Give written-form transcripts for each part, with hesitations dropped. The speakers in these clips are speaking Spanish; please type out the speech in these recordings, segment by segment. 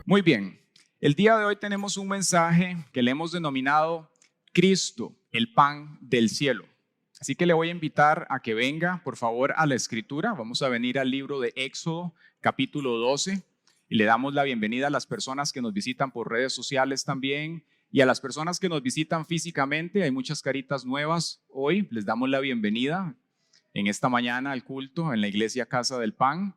Muy bien, el día de hoy tenemos un mensaje que le hemos denominado Cristo, el pan del cielo. Así que le voy a invitar a que venga, por favor, a la escritura. Vamos a venir al libro de Éxodo, capítulo 12, y le damos la bienvenida a las personas que nos visitan por redes sociales también y a las personas que nos visitan físicamente. Hay muchas caritas nuevas hoy. Les damos la bienvenida en esta mañana al culto en la iglesia Casa del Pan.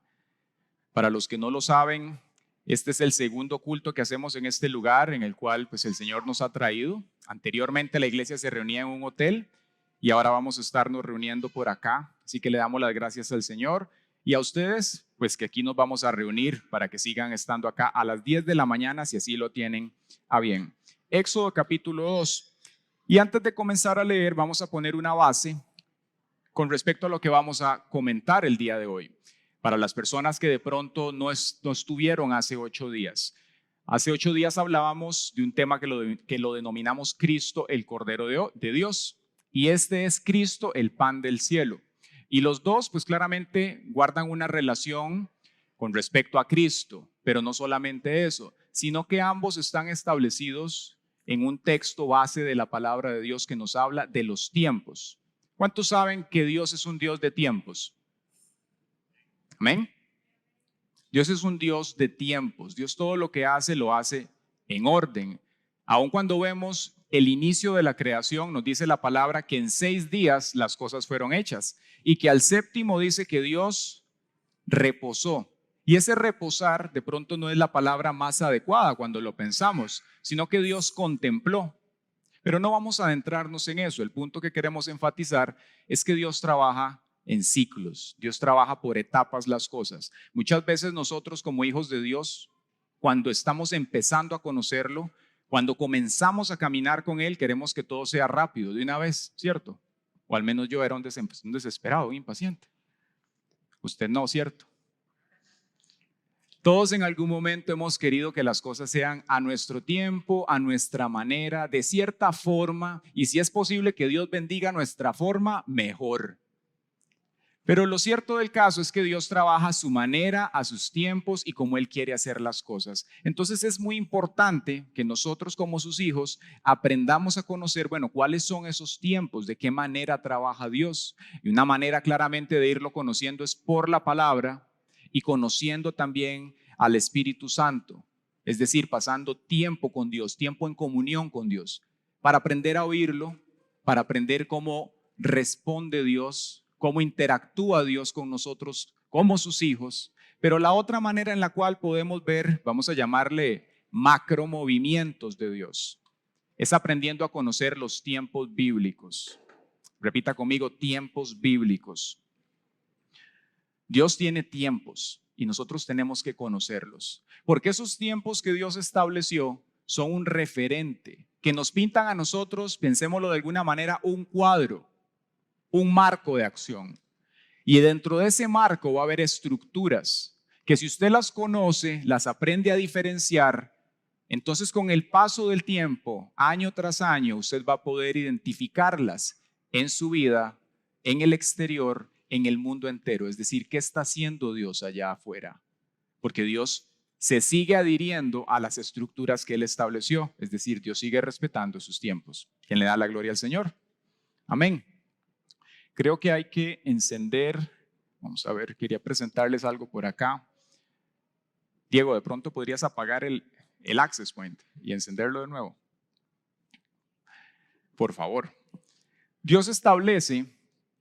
Para los que no lo saben, este es el segundo culto que hacemos en este lugar en el cual pues, el Señor nos ha traído. Anteriormente la iglesia se reunía en un hotel y ahora vamos a estarnos reuniendo por acá. Así que le damos las gracias al Señor y a ustedes, pues que aquí nos vamos a reunir para que sigan estando acá a las 10 de la mañana si así lo tienen a bien. Éxodo capítulo 2. Y antes de comenzar a leer, vamos a poner una base con respecto a lo que vamos a comentar el día de hoy. Para las personas que de pronto no estuvieron hace 8 días. Hace 8 días hablábamos de un tema que lo denominamos Cristo, el Cordero de Dios. Y este es Cristo, el pan del cielo. Y los dos, pues claramente guardan una relación con respecto a Cristo. Pero no solamente eso, sino que ambos están establecidos en un texto base de la palabra de Dios que nos habla de los tiempos. ¿Cuántos saben que Dios es un Dios de tiempos? Amén. Dios es un Dios de tiempos. Dios todo lo que hace, lo hace en orden. Aun cuando vemos el inicio de la creación, nos dice la palabra que en 6 días las cosas fueron hechas y que al séptimo dice que Dios reposó. Y ese reposar de pronto no es la palabra más adecuada cuando lo pensamos, sino que Dios contempló. Pero no vamos a adentrarnos en eso. El punto que queremos enfatizar es que Dios trabaja en ciclos. Dios trabaja por etapas las cosas. Muchas veces nosotros como hijos de Dios, cuando estamos empezando a conocerlo, cuando comenzamos a caminar con Él, queremos que todo sea rápido de una vez, ¿cierto? O al menos yo era un desesperado, un impaciente. Usted no, ¿cierto? Todos en algún momento hemos querido que las cosas sean a nuestro tiempo, a nuestra manera, de cierta forma, y si es posible que Dios bendiga nuestra forma, mejor. Pero lo cierto del caso es que Dios trabaja a su manera, a sus tiempos y como Él quiere hacer las cosas. Entonces es muy importante que nosotros como sus hijos aprendamos a conocer, bueno, cuáles son esos tiempos, de qué manera trabaja Dios. Y una manera claramente de irlo conociendo es por la palabra y conociendo también al Espíritu Santo. Es decir, pasando tiempo con Dios, tiempo en comunión con Dios, para aprender a oírlo, para aprender cómo responde Dios, cómo interactúa Dios con nosotros como sus hijos. Pero la otra manera en la cual podemos ver, vamos a llamarle macromovimientos de Dios, es aprendiendo a conocer los tiempos bíblicos. Repita conmigo, tiempos bíblicos. Dios tiene tiempos y nosotros tenemos que conocerlos, porque esos tiempos que Dios estableció son un referente que nos pintan a nosotros, pensémoslo de alguna manera, un cuadro, un marco de acción. Y dentro de ese marco va a haber estructuras que si usted las conoce, las aprende a diferenciar, entonces con el paso del tiempo, año tras año, usted va a poder identificarlas en su vida, en el exterior, en el mundo entero. Es decir, ¿qué está haciendo Dios allá afuera? Porque Dios se sigue adhiriendo a las estructuras que Él estableció. Es decir, Dios sigue respetando sus tiempos. ¿Quién le da la gloria al Señor? Amén. Creo que hay que encender, vamos a ver, quería presentarles algo por acá. Diego, de pronto podrías apagar el access point y encenderlo de nuevo. Por favor. Dios establece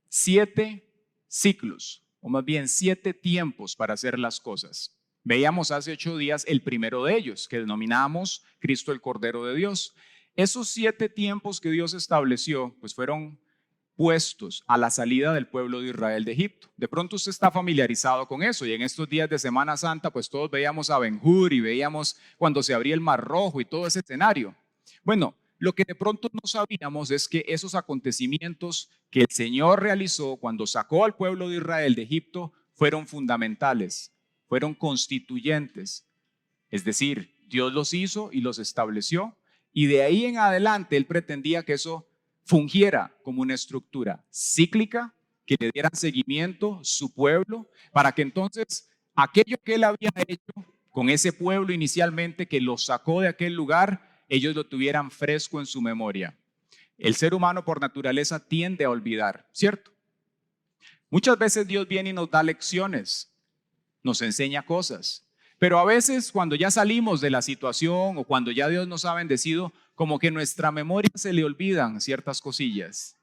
7 ciclos, o más bien 7 tiempos para hacer las cosas. Veíamos hace 8 días el primero de ellos, que denominamos Cristo el Cordero de Dios. Esos 7 tiempos que Dios estableció, pues fueron puestos a la salida del pueblo de Israel de Egipto. De pronto usted está familiarizado con eso y en estos días de Semana Santa pues todos veíamos a Ben-Hur y veíamos cuando se abría el Mar Rojo y todo ese escenario. Bueno, lo que de pronto no sabíamos es que esos acontecimientos que el Señor realizó cuando sacó al pueblo de Israel de Egipto fueron fundamentales, fueron constituyentes. Es decir, Dios los hizo y los estableció y de ahí en adelante Él pretendía que eso fungiera como una estructura cíclica, que le dieran seguimiento su pueblo, para que entonces aquello que él había hecho con ese pueblo inicialmente que lo sacó de aquel lugar, ellos lo tuvieran fresco en su memoria. El ser humano por naturaleza tiende a olvidar, ¿cierto? Muchas veces Dios viene y nos da lecciones, nos enseña cosas, pero a veces cuando ya salimos de la situación o cuando ya Dios nos ha bendecido, como que nuestra memoria se le olvidan ciertas cosillas.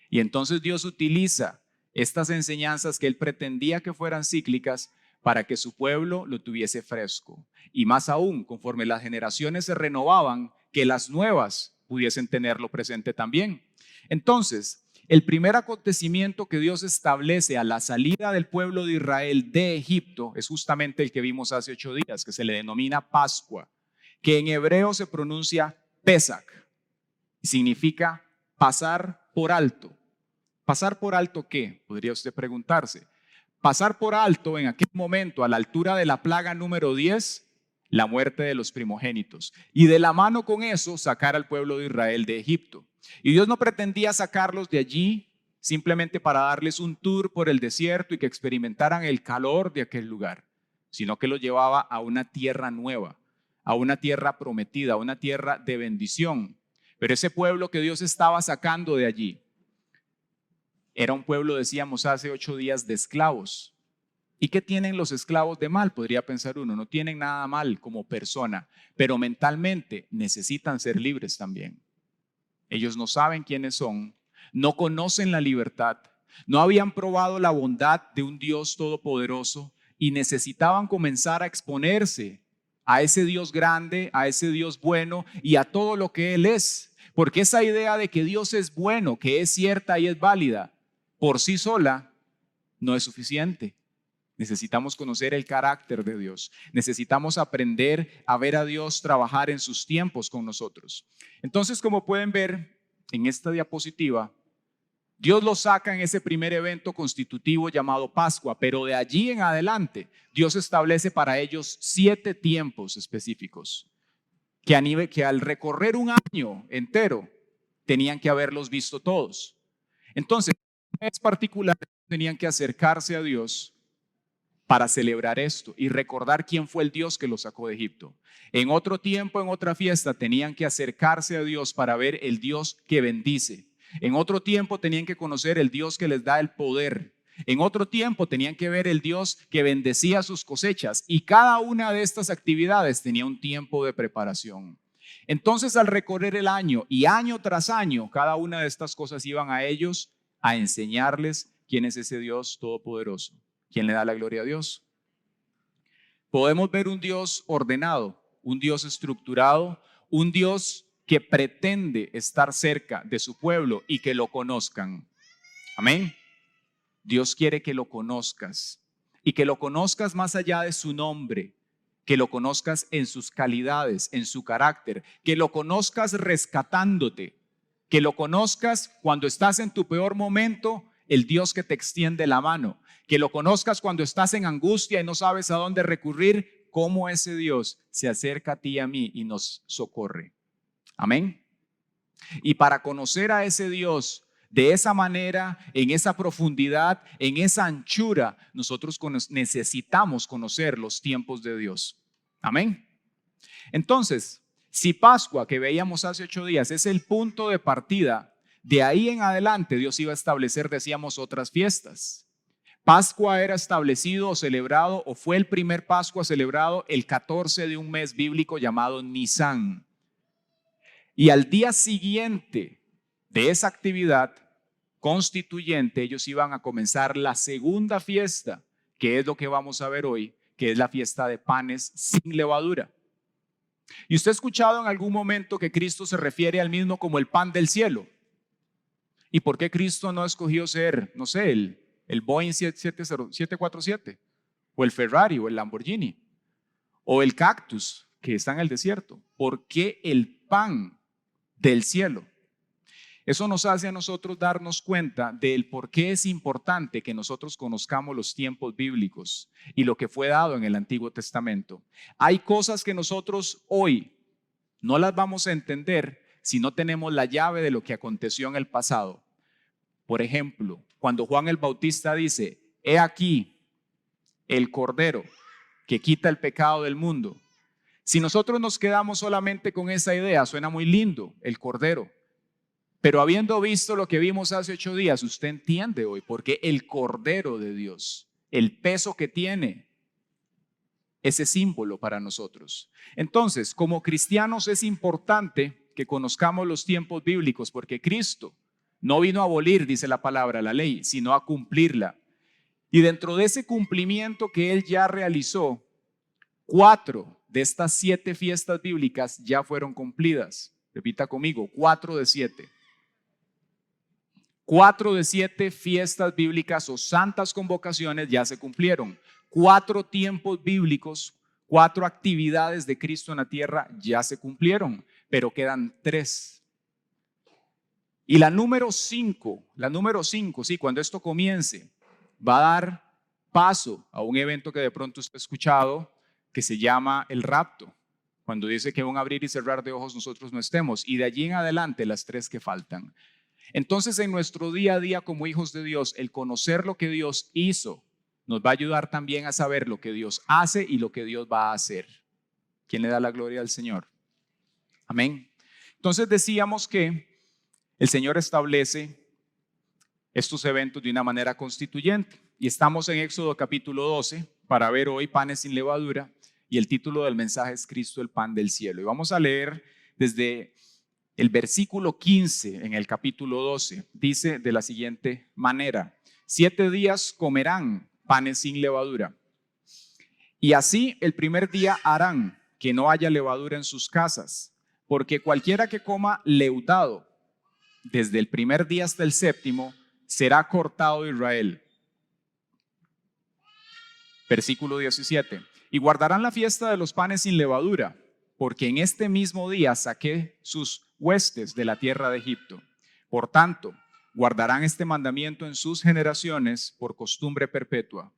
Y entonces Dios utiliza estas enseñanzas que Él pretendía que fueran cíclicas para que su pueblo lo tuviese fresco. Y más aún, conforme las generaciones se renovaban, que las nuevas pudiesen tenerlo presente también. Entonces, el primer acontecimiento que Dios establece a la salida del pueblo de Israel de Egipto es justamente el que vimos hace 8 días, que se le denomina Pascua, que en hebreo se pronuncia Pesach, y significa pasar por alto. ¿Pasar por alto qué? Podría usted preguntarse. Pasar por alto en aquel momento, a la altura de la plaga número 10, la muerte de los primogénitos. Y de la mano con eso, sacar al pueblo de Israel de Egipto. Y Dios no pretendía sacarlos de allí simplemente para darles un tour por el desierto y que experimentaran el calor de aquel lugar, sino que los llevaba a una tierra nueva, a una tierra prometida, a una tierra de bendición. Pero ese pueblo que Dios estaba sacando de allí era un pueblo, decíamos hace 8 días, de esclavos. ¿Y qué tienen los esclavos de mal? Podría pensar uno, no tienen nada mal como persona, pero mentalmente necesitan ser libres también. Ellos no saben quiénes son, no conocen la libertad, no habían probado la bondad de un Dios todopoderoso y necesitaban comenzar a exponerse a ese Dios grande, a ese Dios bueno y a todo lo que Él es. Porque esa idea de que Dios es bueno, que es cierta y es válida, por sí sola no es suficiente. Necesitamos conocer el carácter de Dios. Necesitamos aprender a ver a Dios trabajar en sus tiempos con nosotros. Entonces, como pueden ver en esta diapositiva, Dios los saca en ese primer evento constitutivo llamado Pascua, pero de allí en adelante Dios establece para ellos 7 tiempos específicos que al recorrer un año entero tenían que haberlos visto todos. Entonces, en particular tenían que acercarse a Dios para celebrar esto y recordar quién fue el Dios que los sacó de Egipto. En otro tiempo, en otra fiesta, tenían que acercarse a Dios para ver el Dios que bendice. En otro tiempo tenían que conocer el Dios que les da el poder. En otro tiempo tenían que ver el Dios que bendecía sus cosechas. Y cada una de estas actividades tenía un tiempo de preparación. Entonces, al recorrer el año y año tras año, cada una de estas cosas iban a ellos a enseñarles quién es ese Dios todopoderoso. ¿Quién le da la gloria a Dios? Podemos ver un Dios ordenado, un Dios estructurado, un Dios que pretende estar cerca de su pueblo y que lo conozcan. Amén. Dios quiere que lo conozcas y que lo conozcas más allá de su nombre, que lo conozcas en sus calidades, en su carácter, que lo conozcas rescatándote, que lo conozcas cuando estás en tu peor momento, el Dios que te extiende la mano, que lo conozcas cuando estás en angustia y no sabes a dónde recurrir, cómo ese Dios se acerca a ti y a mí y nos socorre. Amén. Y para conocer a ese Dios de esa manera, en esa profundidad, en esa anchura, nosotros necesitamos conocer los tiempos de Dios. Amén. Entonces, si Pascua, que veíamos hace 8 días, es el punto de partida, de ahí en adelante Dios iba a establecer, decíamos, otras fiestas. Pascua era establecido o celebrado, o fue el primer Pascua celebrado el 14 de un mes bíblico llamado Nisán. Y al día siguiente de esa actividad constituyente, ellos iban a comenzar la segunda fiesta, que es lo que vamos a ver hoy, que es la fiesta de panes sin levadura. ¿Y usted ha escuchado en algún momento que Cristo se refiere al mismo como el pan del cielo? ¿Y por qué Cristo no escogió ser, no sé, el Boeing 747 o el Ferrari o el Lamborghini o el cactus que está en el desierto? ¿Por qué el pan del cielo? Eso nos hace a nosotros darnos cuenta del por qué es importante que nosotros conozcamos los tiempos bíblicos y lo que fue dado en el Antiguo Testamento. Hay cosas que nosotros hoy no las vamos a entender si no tenemos la llave de lo que aconteció en el pasado. Por ejemplo, cuando Juan el Bautista dice, he aquí el Cordero que quita el pecado del mundo. Si nosotros nos quedamos solamente con esa idea, suena muy lindo, el Cordero. Pero habiendo visto lo que vimos hace 8 días, usted entiende hoy por qué el Cordero de Dios, el peso que tiene ese símbolo para nosotros. Entonces, como cristianos es importante que conozcamos los tiempos bíblicos, porque Cristo no vino a abolir, dice la palabra, la ley, sino a cumplirla. Y dentro de ese cumplimiento que Él ya realizó, 4 de estas 7 fiestas bíblicas ya fueron cumplidas. Repita conmigo, 4 de 7. 4 de 7 fiestas bíblicas o santas convocaciones ya se cumplieron. 4 tiempos bíblicos, 4 actividades de Cristo en la tierra ya se cumplieron, pero quedan 3. Y la número 5, sí, cuando esto comience, va a dar paso a un evento que de pronto usted ha escuchado, que se llama el rapto, cuando dice que un abrir y cerrar de ojos nosotros no estemos, y de allí en adelante las 3 que faltan. Entonces, en nuestro día a día como hijos de Dios, el conocer lo que Dios hizo nos va a ayudar también a saber lo que Dios hace y lo que Dios va a hacer. ¿Quién le da la gloria al Señor? Amén. Entonces decíamos que el Señor establece estos eventos de una manera constituyente. Y estamos en Éxodo capítulo 12 para ver hoy panes sin levadura, y el título del mensaje es Cristo el pan del cielo. Y vamos a leer desde el versículo 15 en el capítulo 12. Dice de la siguiente manera: 7 días comerán panes sin levadura, y así el primer día harán que no haya levadura en sus casas, porque cualquiera que coma leudado desde el primer día hasta el séptimo será cortado de Israel. Versículo 17. Y guardarán la fiesta de los panes sin levadura, porque en este mismo día saqué sus huestes de la tierra de Egipto. Por tanto, guardarán este mandamiento en sus generaciones por costumbre perpetua.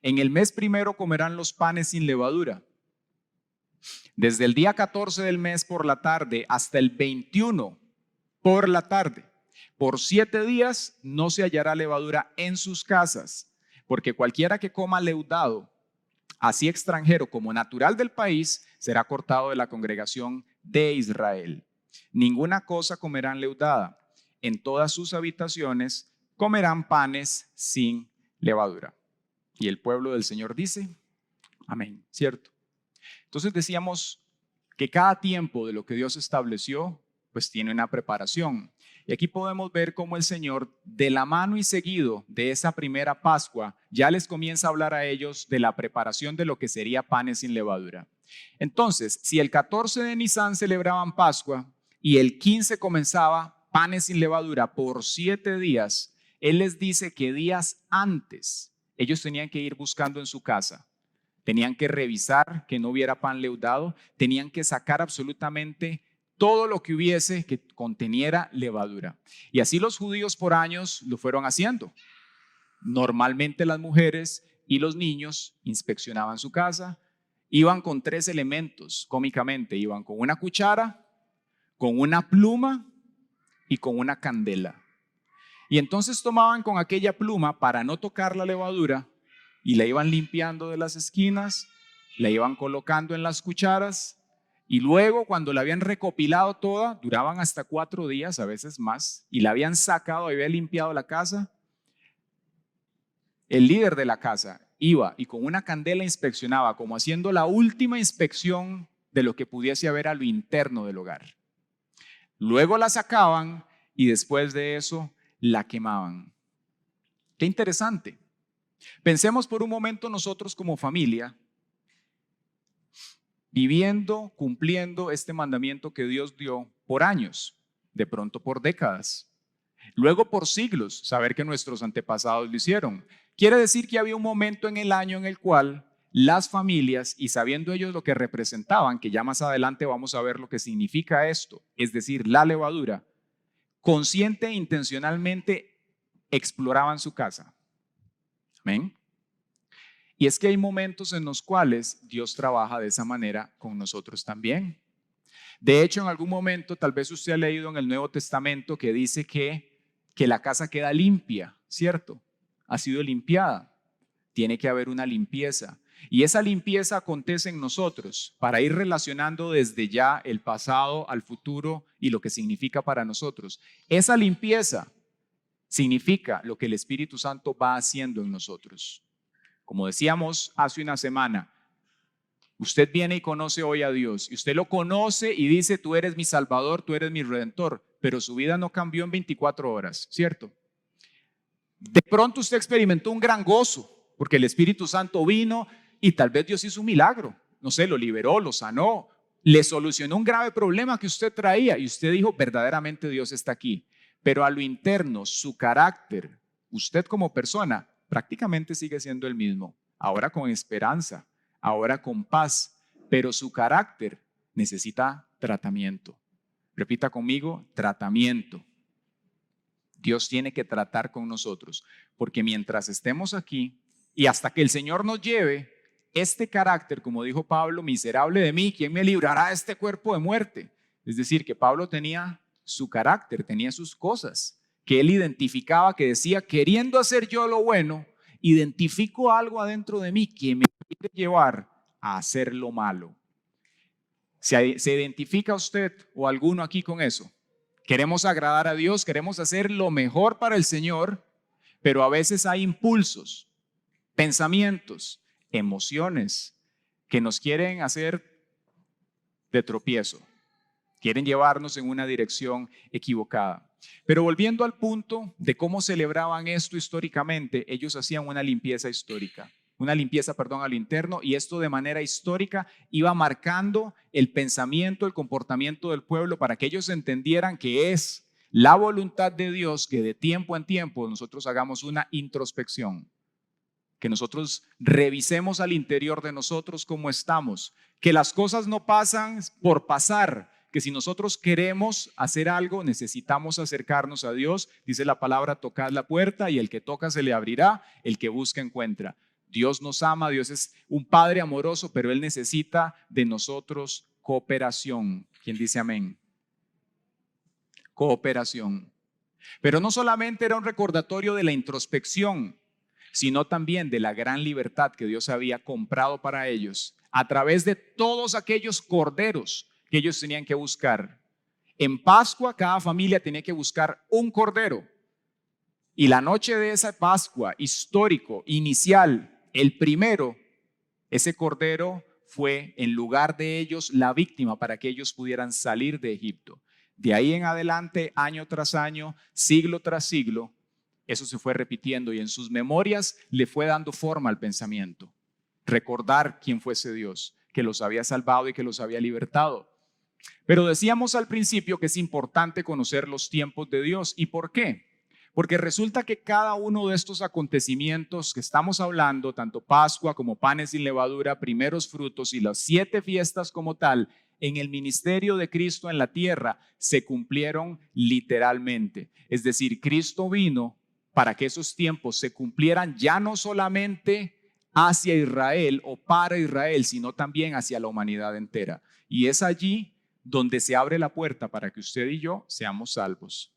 En el mes primero comerán los panes sin levadura. Desde el día 14 del mes por la tarde hasta el 21 por la tarde. Por 7 días no se hallará levadura en sus casas, porque cualquiera que coma leudado, así extranjero como natural del país, será cortado de la congregación de Israel. Ninguna cosa comerán leudada. En todas sus habitaciones comerán panes sin levadura. Y el pueblo del Señor dice, amén, ¿cierto? Entonces decíamos que cada tiempo de lo que Dios estableció, pues tiene una preparación. Y aquí podemos ver cómo el Señor, de la mano y seguido de esa primera Pascua, ya les comienza a hablar a ellos de la preparación de lo que sería panes sin levadura. Entonces, si el 14 de Nisan celebraban Pascua y el 15 comenzaba panes sin levadura por 7 días, Él les dice que días antes ellos tenían que ir buscando en su casa. Tenían que revisar que no hubiera pan leudado, tenían que sacar absolutamente todo lo que hubiese que conteniera levadura. Y así los judíos por años lo fueron haciendo. Normalmente las mujeres y los niños inspeccionaban su casa, iban con 3 elementos, cómicamente, iban con una cuchara, con una pluma y con una candela. Y entonces tomaban con aquella pluma para no tocar la levadura y la iban limpiando de las esquinas, la iban colocando en las cucharas. Y luego cuando la habían recopilado toda, duraban hasta 4 días, a veces más, y la habían sacado, había limpiado la casa, el líder de la casa iba y con una candela inspeccionaba, como haciendo la última inspección de lo que pudiese haber a lo interno del hogar. Luego la sacaban y después de eso la quemaban. Qué interesante. Pensemos por un momento nosotros como familia, viviendo, cumpliendo este mandamiento que Dios dio por años, de pronto por décadas, luego por siglos, saber que nuestros antepasados lo hicieron. Quiere decir que había un momento en el año en el cual las familias, y sabiendo ellos lo que representaban, que ya más adelante vamos a ver lo que significa esto, es decir, la levadura, consciente e intencionalmente exploraban su casa. Amén. Y es que hay momentos en los cuales Dios trabaja de esa manera con nosotros también. De hecho, en algún momento, tal vez usted ha leído en el Nuevo Testamento que dice que la casa queda limpia, ¿cierto? Ha sido limpiada. Tiene que haber una limpieza. Y esa limpieza acontece en nosotros para ir relacionando desde ya el pasado al futuro y lo que significa para nosotros. Esa limpieza significa lo que el Espíritu Santo va haciendo en nosotros. Como decíamos hace una semana, usted viene y conoce hoy a Dios y usted lo conoce y dice, tú eres mi Salvador, tú eres mi Redentor, pero su vida no cambió en 24 horas, ¿cierto? De pronto usted experimentó un gran gozo porque el Espíritu Santo vino y tal vez Dios hizo un milagro, no sé, lo liberó, lo sanó, le solucionó un grave problema que usted traía y usted dijo, verdaderamente Dios está aquí. Pero a lo interno, su carácter, usted como persona, prácticamente sigue siendo el mismo, ahora con esperanza, ahora con paz, pero su carácter necesita tratamiento. Repita conmigo, tratamiento. Dios tiene que tratar con nosotros, porque mientras estemos aquí y hasta que el Señor nos lleve, este carácter, como dijo Pablo, miserable de mí, ¿quién me librará de este cuerpo de muerte? Es decir, que Pablo tenía su carácter, tenía sus cosas, que él identificaba, que decía, queriendo hacer yo lo bueno, identifico algo adentro de mí que me quiere llevar a hacer lo malo. ¿Se identifica usted o alguno aquí con eso? Queremos agradar a Dios, queremos hacer lo mejor para el Señor, pero a veces hay impulsos, pensamientos, emociones que nos quieren hacer de tropiezo, quieren llevarnos en una dirección equivocada. Pero volviendo al punto de cómo celebraban esto históricamente, ellos hacían una limpieza histórica, una limpieza, perdón, al interno, y esto de manera histórica iba marcando el pensamiento, el comportamiento del pueblo para que ellos entendieran que es la voluntad de Dios que de tiempo en tiempo nosotros hagamos una introspección, que nosotros revisemos al interior de nosotros cómo estamos, que las cosas no pasan por pasar, que si nosotros queremos hacer algo, necesitamos acercarnos a Dios. Dice la palabra, tocad la puerta y el que toca se le abrirá, el que busca encuentra. Dios nos ama, Dios es un Padre amoroso, pero Él necesita de nosotros cooperación. ¿Quién dice amén? Cooperación. Pero no solamente era un recordatorio de la introspección, sino también de la gran libertad que Dios había comprado para ellos a través de todos aquellos corderos que ellos tenían que buscar. En Pascua cada familia tenía que buscar un cordero y la noche de esa Pascua histórico, inicial, el primero, ese cordero fue en lugar de ellos la víctima para que ellos pudieran salir de Egipto. De ahí en adelante, año tras año, siglo tras siglo, eso se fue repitiendo y en sus memorias le fue dando forma al pensamiento. Recordar quién fue ese Dios que los había salvado y que los había libertado. Pero decíamos al principio que es importante conocer los tiempos de Dios. ¿Y por qué? Porque resulta que cada uno de estos acontecimientos que estamos hablando, tanto Pascua como panes sin levadura, primeros frutos y las 7 fiestas como tal, en el ministerio de Cristo en la tierra se cumplieron literalmente. Es decir, Cristo vino para que esos tiempos se cumplieran ya no solamente hacia Israel o para Israel, sino también hacia la humanidad entera. Y es allí donde se abre la puerta para que usted y yo seamos salvos.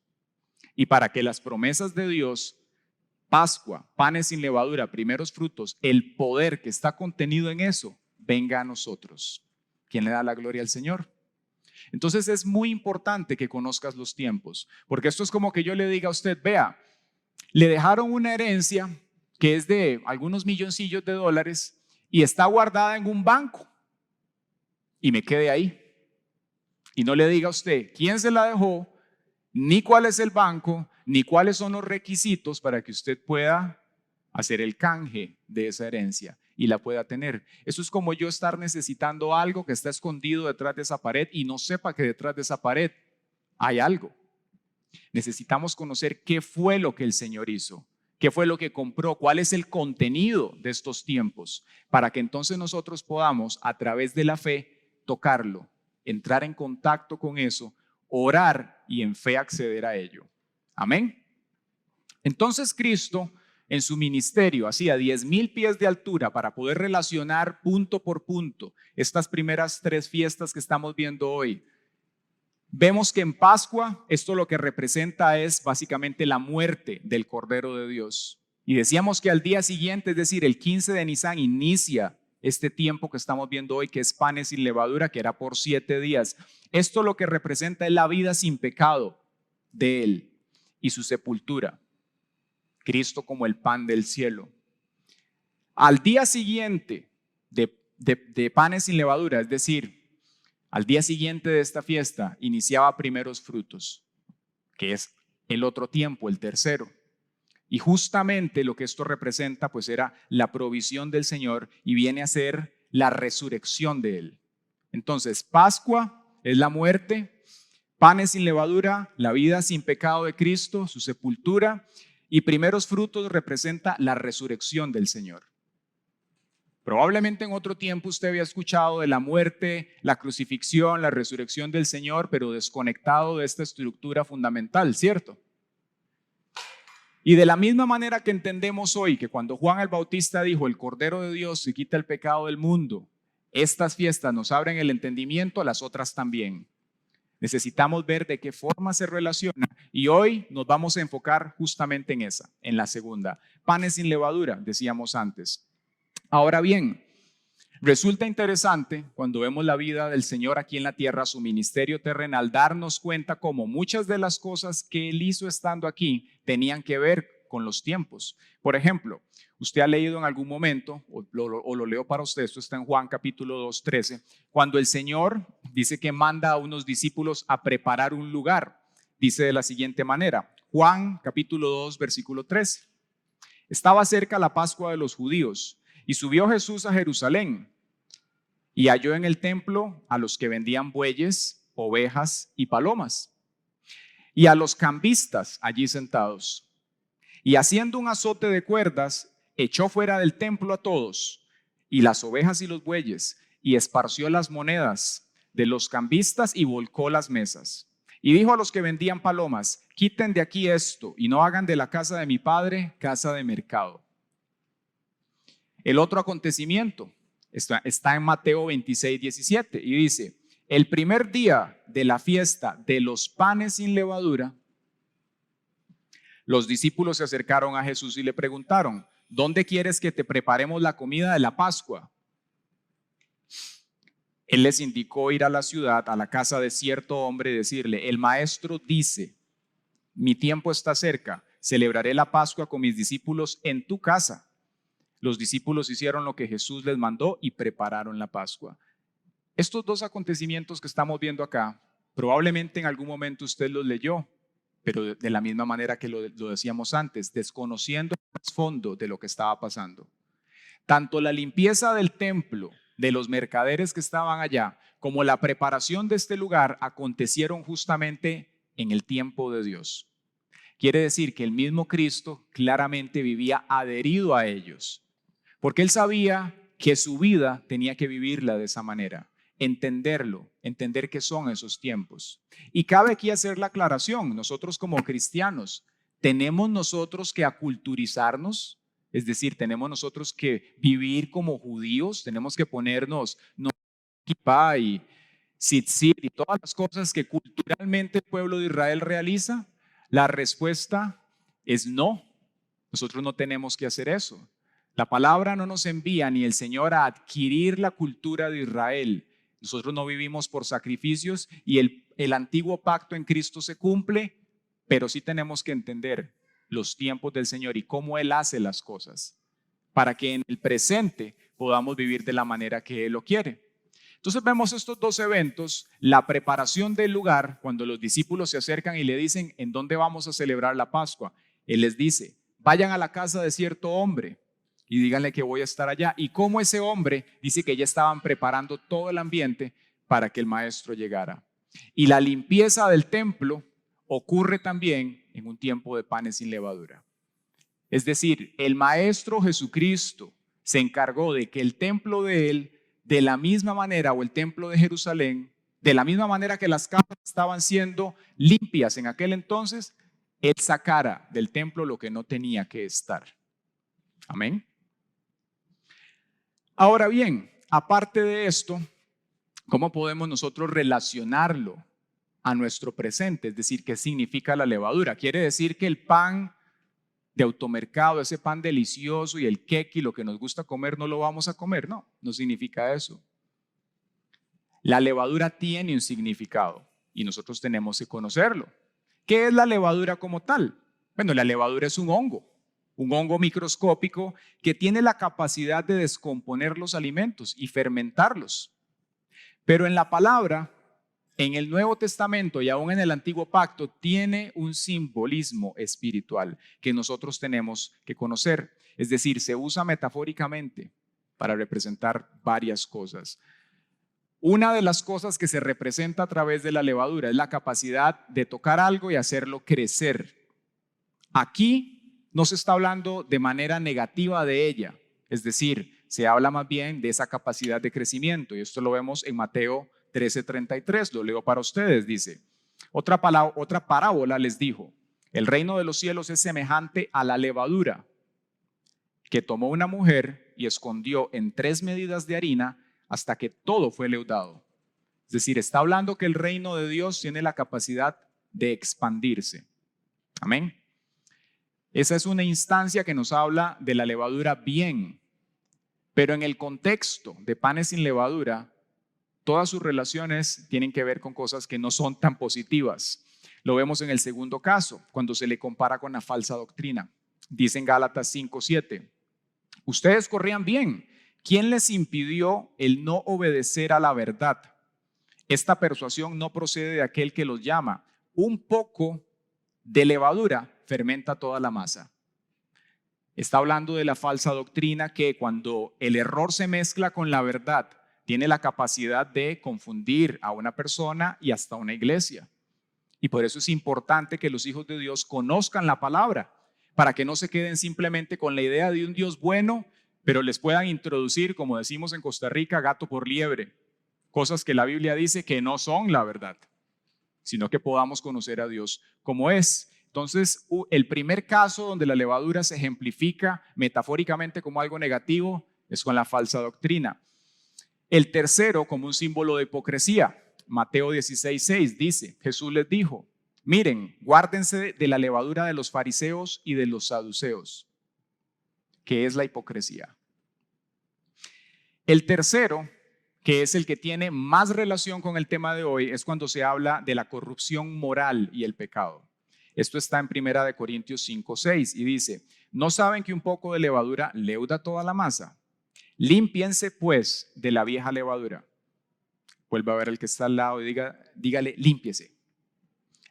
Y para que las promesas de Dios, Pascua, panes sin levadura, primeros frutos, el poder que está contenido en eso, venga a nosotros. ¿Quién le da la gloria al Señor? Entonces es muy importante que conozcas los tiempos, porque esto es como que yo le diga a usted, vea, le dejaron una herencia que es de algunos milloncillos de dólares y está guardada en un banco y me quede ahí. Y no le diga a usted quién se la dejó, ni cuál es el banco, ni cuáles son los requisitos para que usted pueda hacer el canje de esa herencia y la pueda tener. Eso es como yo estar necesitando algo que está escondido detrás de esa pared y no sepa que detrás de esa pared hay algo. Necesitamos conocer qué fue lo que el Señor hizo, qué fue lo que compró, cuál es el contenido de estos tiempos, para que entonces nosotros podamos a través de la fe tocarlo, entrar en contacto con eso, orar y en fe acceder a ello. Amén. Entonces Cristo en su ministerio hacía 10,000 pies de altura para poder relacionar punto por punto estas primeras 3 fiestas que estamos viendo hoy. Vemos que en Pascua esto lo que representa es básicamente la muerte del Cordero de Dios. Y decíamos que al día siguiente, es decir, el 15 de Nisan, inicia este tiempo que estamos viendo hoy, que es panes sin levadura, que era por 7 días. Esto lo que representa es la vida sin pecado de Él y su sepultura. Cristo como el pan del cielo. Al día siguiente de panes sin levadura, es decir, al día siguiente de esta fiesta, iniciaba primeros frutos, que es el otro tiempo, el tercero. Y justamente lo que esto representa, pues era la provisión del Señor y viene a ser la resurrección de Él. Entonces, Pascua es la muerte, panes sin levadura, la vida sin pecado de Cristo, su sepultura, y primeros frutos representa la resurrección del Señor. Probablemente en otro tiempo usted había escuchado de la muerte, la crucifixión, la resurrección del Señor, pero desconectado de esta estructura fundamental, ¿cierto? Y de la misma manera que entendemos hoy que cuando Juan el Bautista dijo, el Cordero de Dios se quita el pecado del mundo, estas fiestas nos abren el entendimiento, a las otras también. Necesitamos ver de qué forma se relaciona y hoy nos vamos a enfocar justamente en esa, en la segunda. Panes sin levadura, decíamos antes. Ahora bien, resulta interesante cuando vemos la vida del Señor aquí en la tierra, su ministerio terrenal, darnos cuenta cómo muchas de las cosas que Él hizo estando aquí tenían que ver con los tiempos. Por ejemplo, usted ha leído en algún momento, o lo leo para usted, esto está en Juan capítulo 2, 13, cuando el Señor dice que manda a unos discípulos a preparar un lugar. Dice de la siguiente manera, Juan capítulo 2, versículo 13. Estaba cerca la Pascua de los judíos. Y subió Jesús a Jerusalén y halló en el templo a los que vendían bueyes, ovejas y palomas, y a los cambistas allí sentados. Y haciendo un azote de cuerdas, echó fuera del templo a todos, y las ovejas y los bueyes, y esparció las monedas de los cambistas y volcó las mesas. Y dijo a los que vendían palomas, quiten de aquí esto, y no hagan de la casa de mi padre casa de mercado. El otro acontecimiento está en Mateo 26, 17 y dice, el primer día de la fiesta de los panes sin levadura, los discípulos se acercaron a Jesús y le preguntaron, ¿dónde quieres que te preparemos la comida de la Pascua? Él les indicó ir a la ciudad, a la casa de cierto hombre y decirle, el maestro dice, mi tiempo está cerca, celebraré la Pascua con mis discípulos en tu casa. Los discípulos hicieron lo que Jesús les mandó y prepararon la Pascua. Estos dos acontecimientos que estamos viendo acá, probablemente en algún momento usted los leyó, pero de la misma manera que lo decíamos antes, desconociendo el fondo de lo que estaba pasando. Tanto la limpieza del templo, de los mercaderes que estaban allá, como la preparación de este lugar acontecieron justamente en el tiempo de Dios. Quiere decir que el mismo Cristo claramente vivía adherido a ellos. Porque Él sabía que su vida tenía que vivirla de esa manera, entenderlo, entender qué son esos tiempos. Y cabe aquí hacer la aclaración, nosotros como cristianos, tenemos nosotros que aculturizarnos, es decir, tenemos nosotros que vivir como judíos, tenemos que ponernos kippah y tzitzit y todas las cosas que culturalmente el pueblo de Israel realiza. La respuesta es no, nosotros no tenemos que hacer eso. La palabra no nos envía ni el Señor a adquirir la cultura de Israel. Nosotros no vivimos por sacrificios y el antiguo pacto en Cristo se cumple, pero sí tenemos que entender los tiempos del Señor y cómo Él hace las cosas para que en el presente podamos vivir de la manera que Él lo quiere. Entonces vemos estos dos eventos, la preparación del lugar, cuando los discípulos se acercan y le dicen, ¿en dónde vamos a celebrar la Pascua? Él les dice, vayan a la casa de cierto hombre y díganle que voy a estar allá. Y como ese hombre dice que ya estaban preparando todo el ambiente para que el maestro llegara. Y la limpieza del templo ocurre también en un tiempo de panes sin levadura. Es decir, el maestro Jesucristo se encargó de que el templo de él, de la misma manera, o el templo de Jerusalén, de la misma manera que las casas estaban siendo limpias en aquel entonces, él sacara del templo lo que no tenía que estar. Amén. Ahora bien, aparte de esto, ¿cómo podemos nosotros relacionarlo a nuestro presente, es decir, ¿qué significa la levadura? Quiere decir que el pan de automercado, ese pan delicioso y el keki, lo que nos gusta comer, no lo vamos a comer. No, no significa eso. La levadura tiene un significado y nosotros tenemos que conocerlo. ¿Qué es la levadura como tal? Bueno, la levadura es un hongo microscópico que tiene la capacidad de descomponer los alimentos y fermentarlos. Pero en la palabra, en el Nuevo Testamento y aún en el Antiguo Pacto, tiene un simbolismo espiritual que nosotros tenemos que conocer. Es decir, se usa metafóricamente para representar varias cosas. Una de las cosas que se representa a través de la levadura es la capacidad de tocar algo y hacerlo crecer. Aquí no se está hablando de manera negativa de ella, es decir, se habla más bien de esa capacidad de crecimiento, y esto lo vemos en Mateo 13:33, lo leo para ustedes, dice: otra parábola les dijo: el reino de los cielos es semejante a la levadura que tomó una mujer y escondió en 3 medidas de harina hasta que todo fue leudado. Es decir, está hablando que el reino de Dios tiene la capacidad de expandirse. Amén. Esa es una instancia que nos habla de la levadura bien, pero en el contexto de panes sin levadura, todas sus relaciones tienen que ver con cosas que no son tan positivas. Lo vemos en el segundo caso, cuando se le compara con la falsa doctrina. Dice en Gálatas 5:7, ustedes corrían bien. ¿Quién les impidió el no obedecer a la verdad? Esta persuasión no procede de aquel que los llama. Un poco de levadura fermenta toda la masa. Está hablando de la falsa doctrina que cuando el error se mezcla con la verdad, tiene la capacidad de confundir a una persona y hasta una iglesia. Y por eso es importante que los hijos de Dios conozcan la palabra, para que no se queden simplemente con la idea de un Dios bueno, pero les puedan introducir, como decimos en Costa Rica, gato por liebre, cosas que la Biblia dice que no son la verdad, sino que podamos conocer a Dios como es. Entonces, el primer caso donde la levadura se ejemplifica metafóricamente como algo negativo es con la falsa doctrina. El tercero, como un símbolo de hipocresía. Mateo 16:6 dice, Jesús les dijo: miren, guárdense de la levadura de los fariseos y de los saduceos, que es la hipocresía. El tercero, que es el que tiene más relación con el tema de hoy, es cuando se habla de la corrupción moral y el pecado. Esto está en 1 Corintios 5:6 y dice: ¿no saben que un poco de levadura leuda toda la masa? Límpiense pues de la vieja levadura. Vuelva a ver al que está al lado y dígale: límpiese.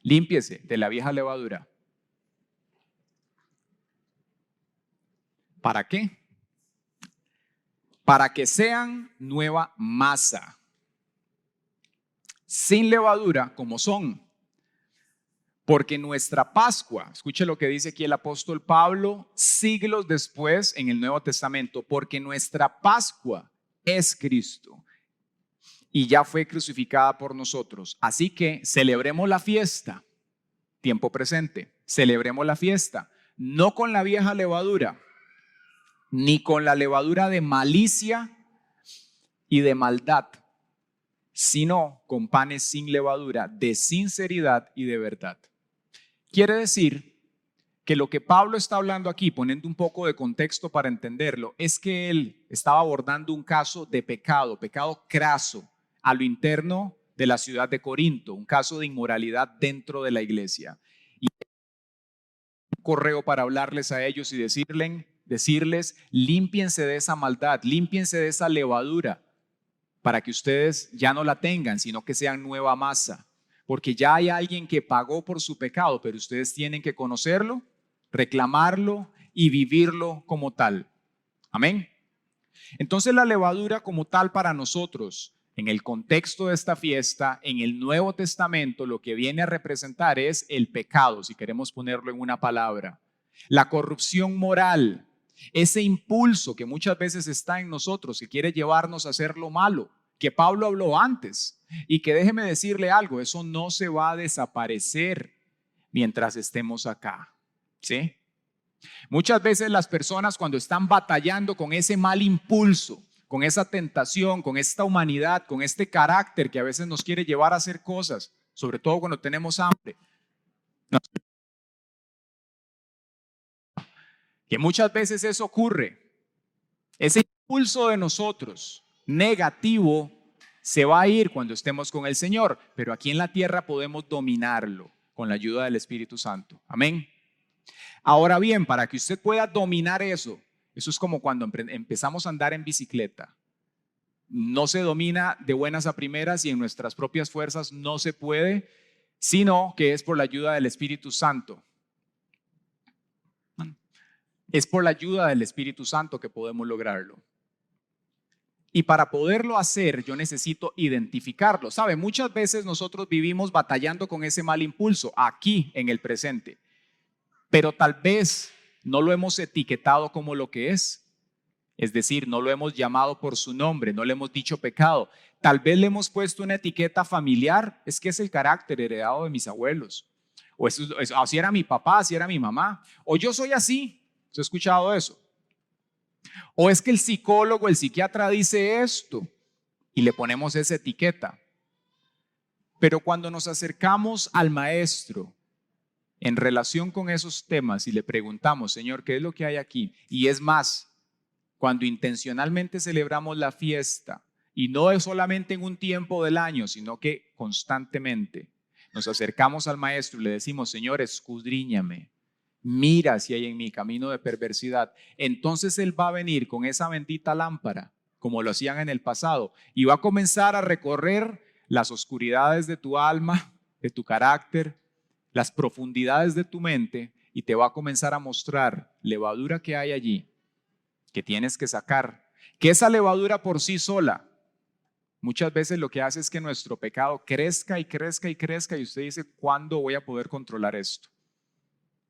Límpiese de la vieja levadura. ¿Para qué? Para que sean nueva masa, sin levadura como son. Porque nuestra Pascua, escuche lo que dice aquí el apóstol Pablo siglos después en el Nuevo Testamento, porque nuestra Pascua es Cristo y ya fue crucificada por nosotros. Así que celebremos la fiesta, tiempo presente, celebremos la fiesta, no con la vieja levadura, ni con la levadura de malicia y de maldad, sino con panes sin levadura, de sinceridad y de verdad. Quiere decir que lo que Pablo está hablando aquí, poniendo un poco de contexto para entenderlo, es que él estaba abordando un caso de pecado craso a lo interno de la ciudad de Corinto, un caso de inmoralidad dentro de la iglesia. Y un correo para hablarles a ellos y decirles, límpiense de esa maldad, límpiense de esa levadura, para que ustedes ya no la tengan, sino que sean nueva masa. Porque ya hay alguien que pagó por su pecado, pero ustedes tienen que conocerlo, reclamarlo y vivirlo como tal. Amén. Entonces la levadura como tal para nosotros, en el contexto de esta fiesta, en el Nuevo Testamento, lo que viene a representar es el pecado, si queremos ponerlo en una palabra. La corrupción moral, ese impulso que muchas veces está en nosotros, que quiere llevarnos a hacer lo malo, que Pablo habló antes, y que déjeme decirle algo, eso no se va a desaparecer mientras estemos acá, ¿sí? Muchas veces las personas cuando están batallando con ese mal impulso, con esa tentación, con esta humanidad, con este carácter que a veces nos quiere llevar a hacer cosas, sobre todo cuando tenemos hambre. Que muchas veces eso ocurre. Ese impulso de nosotros negativo se va a ir cuando estemos con el Señor, pero aquí en la tierra podemos dominarlo con la ayuda del Espíritu Santo. Amén. Ahora bien, para que usted pueda dominar eso es como cuando empezamos a andar en bicicleta. No se domina de buenas a primeras y en nuestras propias fuerzas no se puede, sino que es por la ayuda del Espíritu Santo. Es por la ayuda del Espíritu Santo que podemos lograrlo. Y para poderlo hacer, yo necesito identificarlo. ¿Sabe? Muchas veces nosotros vivimos batallando con ese mal impulso aquí en el presente, pero tal vez no lo hemos etiquetado como lo que es. Es decir, no lo hemos llamado por su nombre, no le hemos dicho pecado. Tal vez le hemos puesto una etiqueta familiar, es que es el carácter heredado de mis abuelos. O así era mi papá, así era mi mamá. O yo soy así. ¿Se ha escuchado eso? O es que el psicólogo, el psiquiatra dice esto y le ponemos esa etiqueta. Pero cuando nos acercamos al maestro en relación con esos temas y le preguntamos, Señor, ¿qué es lo que hay aquí? Y es más, cuando intencionalmente celebramos la fiesta, y no es solamente en un tiempo del año, sino que constantemente nos acercamos al maestro y le decimos, Señor, escudriñame, mira si hay en mi camino de perversidad. Entonces Él va a venir con esa bendita lámpara, como lo hacían en el pasado, y va a comenzar a recorrer las oscuridades de tu alma, de tu carácter, las profundidades de tu mente, y te va a comenzar a mostrar levadura que hay allí, que tienes que sacar, que esa levadura por sí sola muchas veces lo que hace es que nuestro pecado crezca y crezca y crezca y usted dice, ¿cuándo voy a poder controlar esto?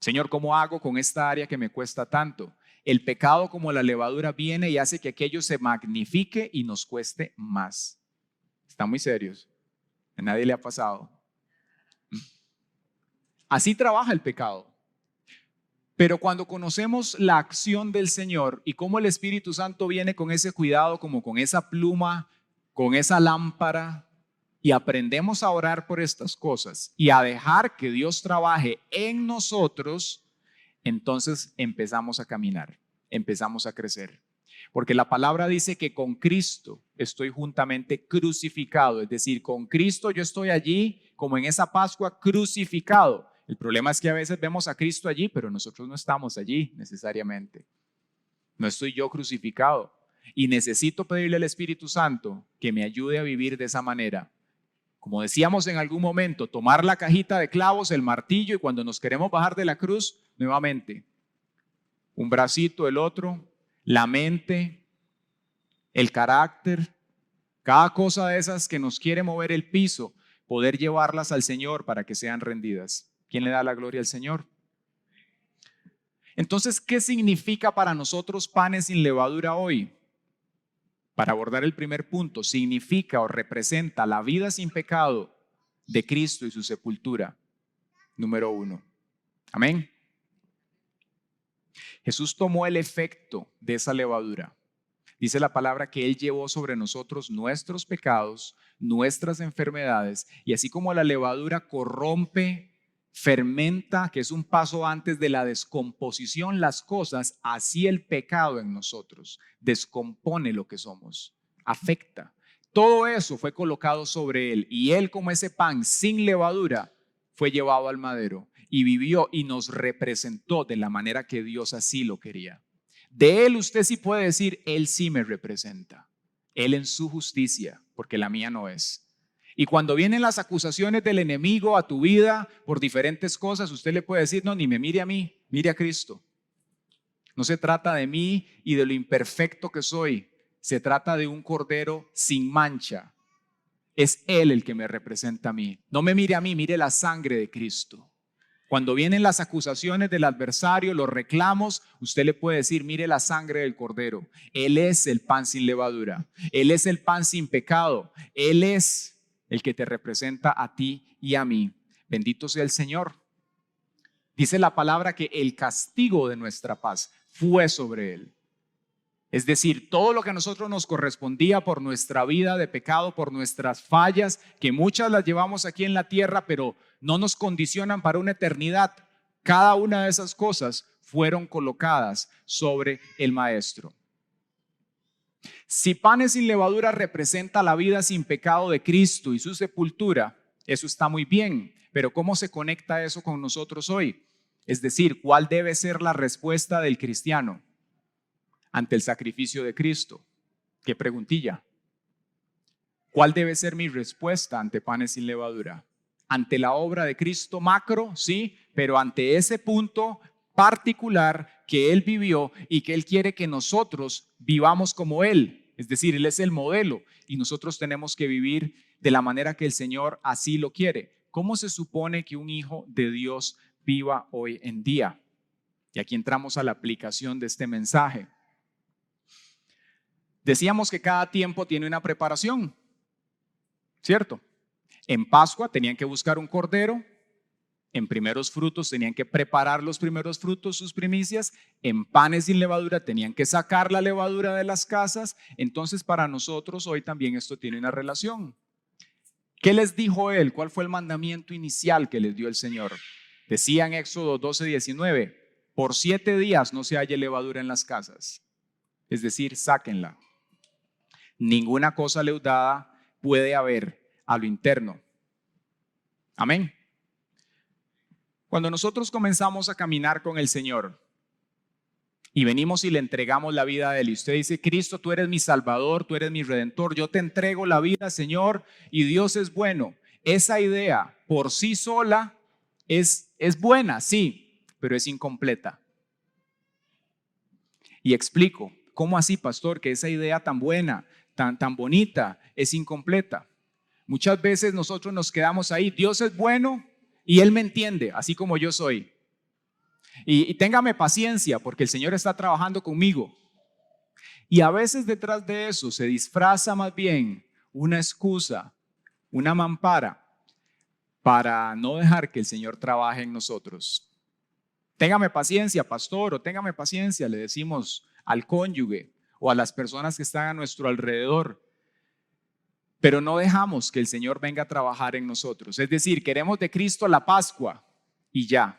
Señor, ¿cómo hago con esta área que me cuesta tanto? El pecado como la levadura viene y hace que aquello se magnifique y nos cueste más. Están muy serios. A nadie le ha pasado. Así trabaja el pecado. Pero cuando conocemos la acción del Señor y cómo el Espíritu Santo viene con ese cuidado, como con esa pluma, con esa lámpara, y aprendemos a orar por estas cosas y a dejar que Dios trabaje en nosotros, entonces empezamos a caminar, empezamos a crecer. Porque la palabra dice que con Cristo estoy juntamente crucificado, es decir, con Cristo yo estoy allí como en esa Pascua crucificado. El problema es que a veces vemos a Cristo allí, pero nosotros no estamos allí necesariamente. No estoy yo crucificado y necesito pedirle al Espíritu Santo que me ayude a vivir de esa manera. Como decíamos en algún momento, tomar la cajita de clavos, el martillo y cuando nos queremos bajar de la cruz, nuevamente, un bracito, el otro, la mente, el carácter, cada cosa de esas que nos quiere mover el piso, poder llevarlas al Señor para que sean rendidas. ¿Quién le da la gloria al Señor? Entonces, ¿qué significa para nosotros panes sin levadura hoy? Para abordar el primer punto, significa o representa la vida sin pecado de Cristo y su sepultura. Número 1. Amén. Jesús tomó el efecto de esa levadura. Dice la palabra que Él llevó sobre nosotros nuestros pecados, nuestras enfermedades, y así como la levadura corrompe, fermenta, que es un paso antes de la descomposición, las cosas, así el pecado en nosotros descompone lo que somos, afecta. Todo eso fue colocado sobre Él y Él, como ese pan sin levadura, fue llevado al madero y vivió y nos representó de la manera que Dios así lo quería. De Él usted sí puede decir, Él sí me representa, Él en su justicia, porque la mía no es. Y cuando vienen las acusaciones del enemigo a tu vida por diferentes cosas, usted le puede decir, no, ni me mire a mí, mire a Cristo. No se trata de mí y de lo imperfecto que soy, se trata de un cordero sin mancha. Es Él el que me representa a mí. No me mire a mí, mire la sangre de Cristo. Cuando vienen las acusaciones del adversario, los reclamos, usted le puede decir, mire la sangre del cordero. Él es el pan sin levadura. Él es el pan sin pecado. Él es el que te representa a ti y a mí. Bendito sea el Señor. Dice la palabra que el castigo de nuestra paz fue sobre Él. Es decir, todo lo que a nosotros nos correspondía por nuestra vida de pecado, por nuestras fallas, que muchas las llevamos aquí en la tierra, pero no nos condicionan para una eternidad. Cada una de esas cosas fueron colocadas sobre el Maestro. Si panes sin levadura representa la vida sin pecado de Cristo y su sepultura, eso está muy bien, pero ¿cómo se conecta eso con nosotros hoy? Es decir, ¿cuál debe ser la respuesta del cristiano ante el sacrificio de Cristo? ¿Qué preguntilla? ¿Cuál debe ser mi respuesta ante panes sin levadura? Ante la obra de Cristo macro, sí, pero ante ese punto particular que Él vivió y que Él quiere que nosotros vivamos como Él. Es decir, Él es el modelo y nosotros tenemos que vivir de la manera que el Señor así lo quiere. ¿Cómo se supone que un hijo de Dios viva hoy en día? Y aquí entramos a la aplicación de este mensaje. Decíamos que cada tiempo tiene una preparación, ¿cierto? En Pascua tenían que buscar un cordero, en primeros frutos tenían que preparar los primeros frutos, sus primicias, en panes sin levadura tenían que sacar la levadura de las casas. Entonces para nosotros hoy también esto tiene una relación. ¿Qué les dijo Él? ¿Cuál fue el mandamiento inicial que les dio el Señor? Decía en Éxodo 12:19, por 7 días no se halle levadura en las casas, es decir, sáquenla. Ninguna cosa leudada puede haber a lo interno. Amén. Cuando nosotros comenzamos a caminar con el Señor y venimos y le entregamos la vida a Él y usted dice, Cristo, tú eres mi Salvador, tú eres mi Redentor, yo te entrego la vida, Señor, y Dios es bueno. Esa idea por sí sola es buena, sí, pero es incompleta. Y explico, ¿cómo así, pastor, que esa idea tan buena, tan bonita, es incompleta? Muchas veces nosotros nos quedamos ahí, Dios es bueno y Él me entiende, así como yo soy. Y téngame paciencia porque el Señor está trabajando conmigo. Y a veces detrás de eso se disfraza más bien una excusa, una mampara para no dejar que el Señor trabaje en nosotros. Téngame paciencia, pastor, o téngame paciencia, le decimos al cónyuge o a las personas que están a nuestro alrededor. Pero no dejamos que el Señor venga a trabajar en nosotros. Es decir, queremos de Cristo la Pascua y ya.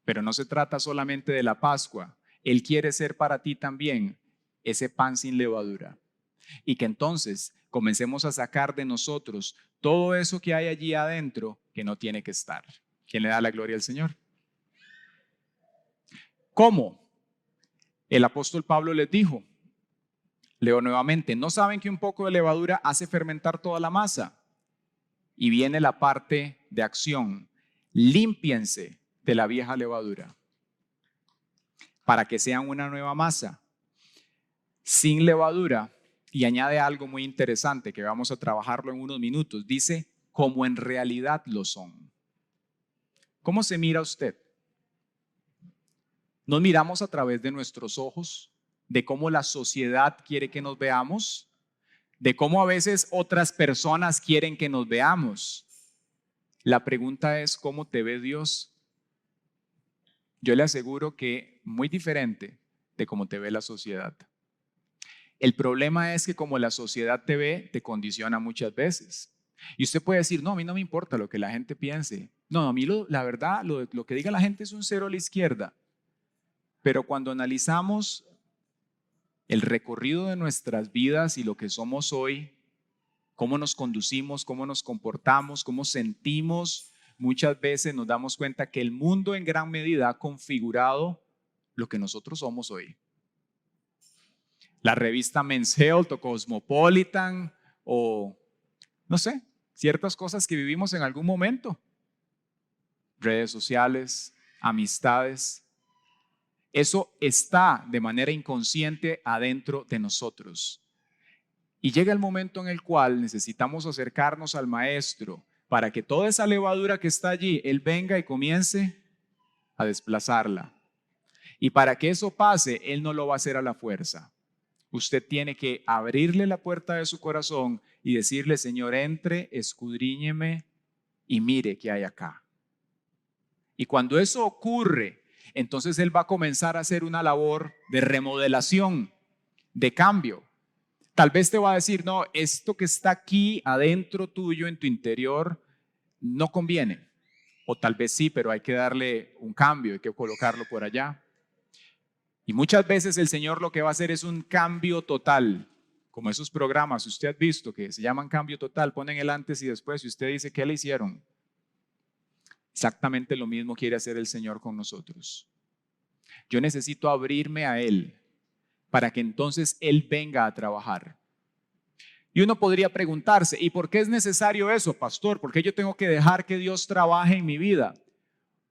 Pero no se trata solamente de la Pascua. Él quiere ser para ti también ese pan sin levadura. Y que entonces comencemos a sacar de nosotros todo eso que hay allí adentro que no tiene que estar. ¿Quién le da la gloria al Señor? ¿Cómo? El apóstol Pablo les dijo, leo nuevamente, ¿no saben que un poco de levadura hace fermentar toda la masa? Y viene la parte de acción. Límpiense de la vieja levadura para que sean una nueva masa sin levadura. Y añade algo muy interesante que vamos a trabajarlo en unos minutos. Dice, como en realidad lo son. ¿Cómo se mira usted? ¿Nos miramos a través de nuestros ojos? ¿De cómo la sociedad quiere que nos veamos? ¿De cómo a veces otras personas quieren que nos veamos? La pregunta es, ¿cómo te ve Dios? Yo le aseguro que muy diferente de cómo te ve la sociedad. El problema es que como la sociedad te ve, te condiciona muchas veces. Y usted puede decir, no, a mí no me importa lo que la gente piense. No, a mí la verdad, lo que diga la gente es un cero a la izquierda. Pero cuando analizamos el recorrido de nuestras vidas y lo que somos hoy, cómo nos conducimos, cómo nos comportamos, cómo sentimos, muchas veces nos damos cuenta que el mundo en gran medida ha configurado lo que nosotros somos hoy. La revista Men's Health o Cosmopolitan o, no sé, ciertas cosas que vivimos en algún momento. Redes sociales, amistades. Eso está de manera inconsciente adentro de nosotros. Y llega el momento en el cual necesitamos acercarnos al Maestro para que toda esa levadura que está allí, Él venga y comience a desplazarla. Y para que eso pase, Él no lo va a hacer a la fuerza. Usted tiene que abrirle la puerta de su corazón y decirle, Señor, entre, escudriñeme y mire qué hay acá. Y cuando eso ocurre, entonces Él va a comenzar a hacer una labor de remodelación. de cambio. Tal vez te va a decir, no, esto que está aquí adentro tuyo, en tu interior, no conviene. O tal vez sí, pero hay que darle un cambio, hay que colocarlo por allá. Y muchas veces el Señor lo que va a hacer es un cambio total, como esos programas, usted ha visto que se llaman cambio total, ponen el antes y después y usted dice, ¿qué le hicieron? Exactamente lo mismo quiere hacer el Señor con nosotros. Yo necesito abrirme a Él para que entonces Él venga a trabajar. Y uno podría preguntarse, ¿y por qué es necesario eso, pastor? ¿Por qué yo tengo que dejar que Dios trabaje en mi vida?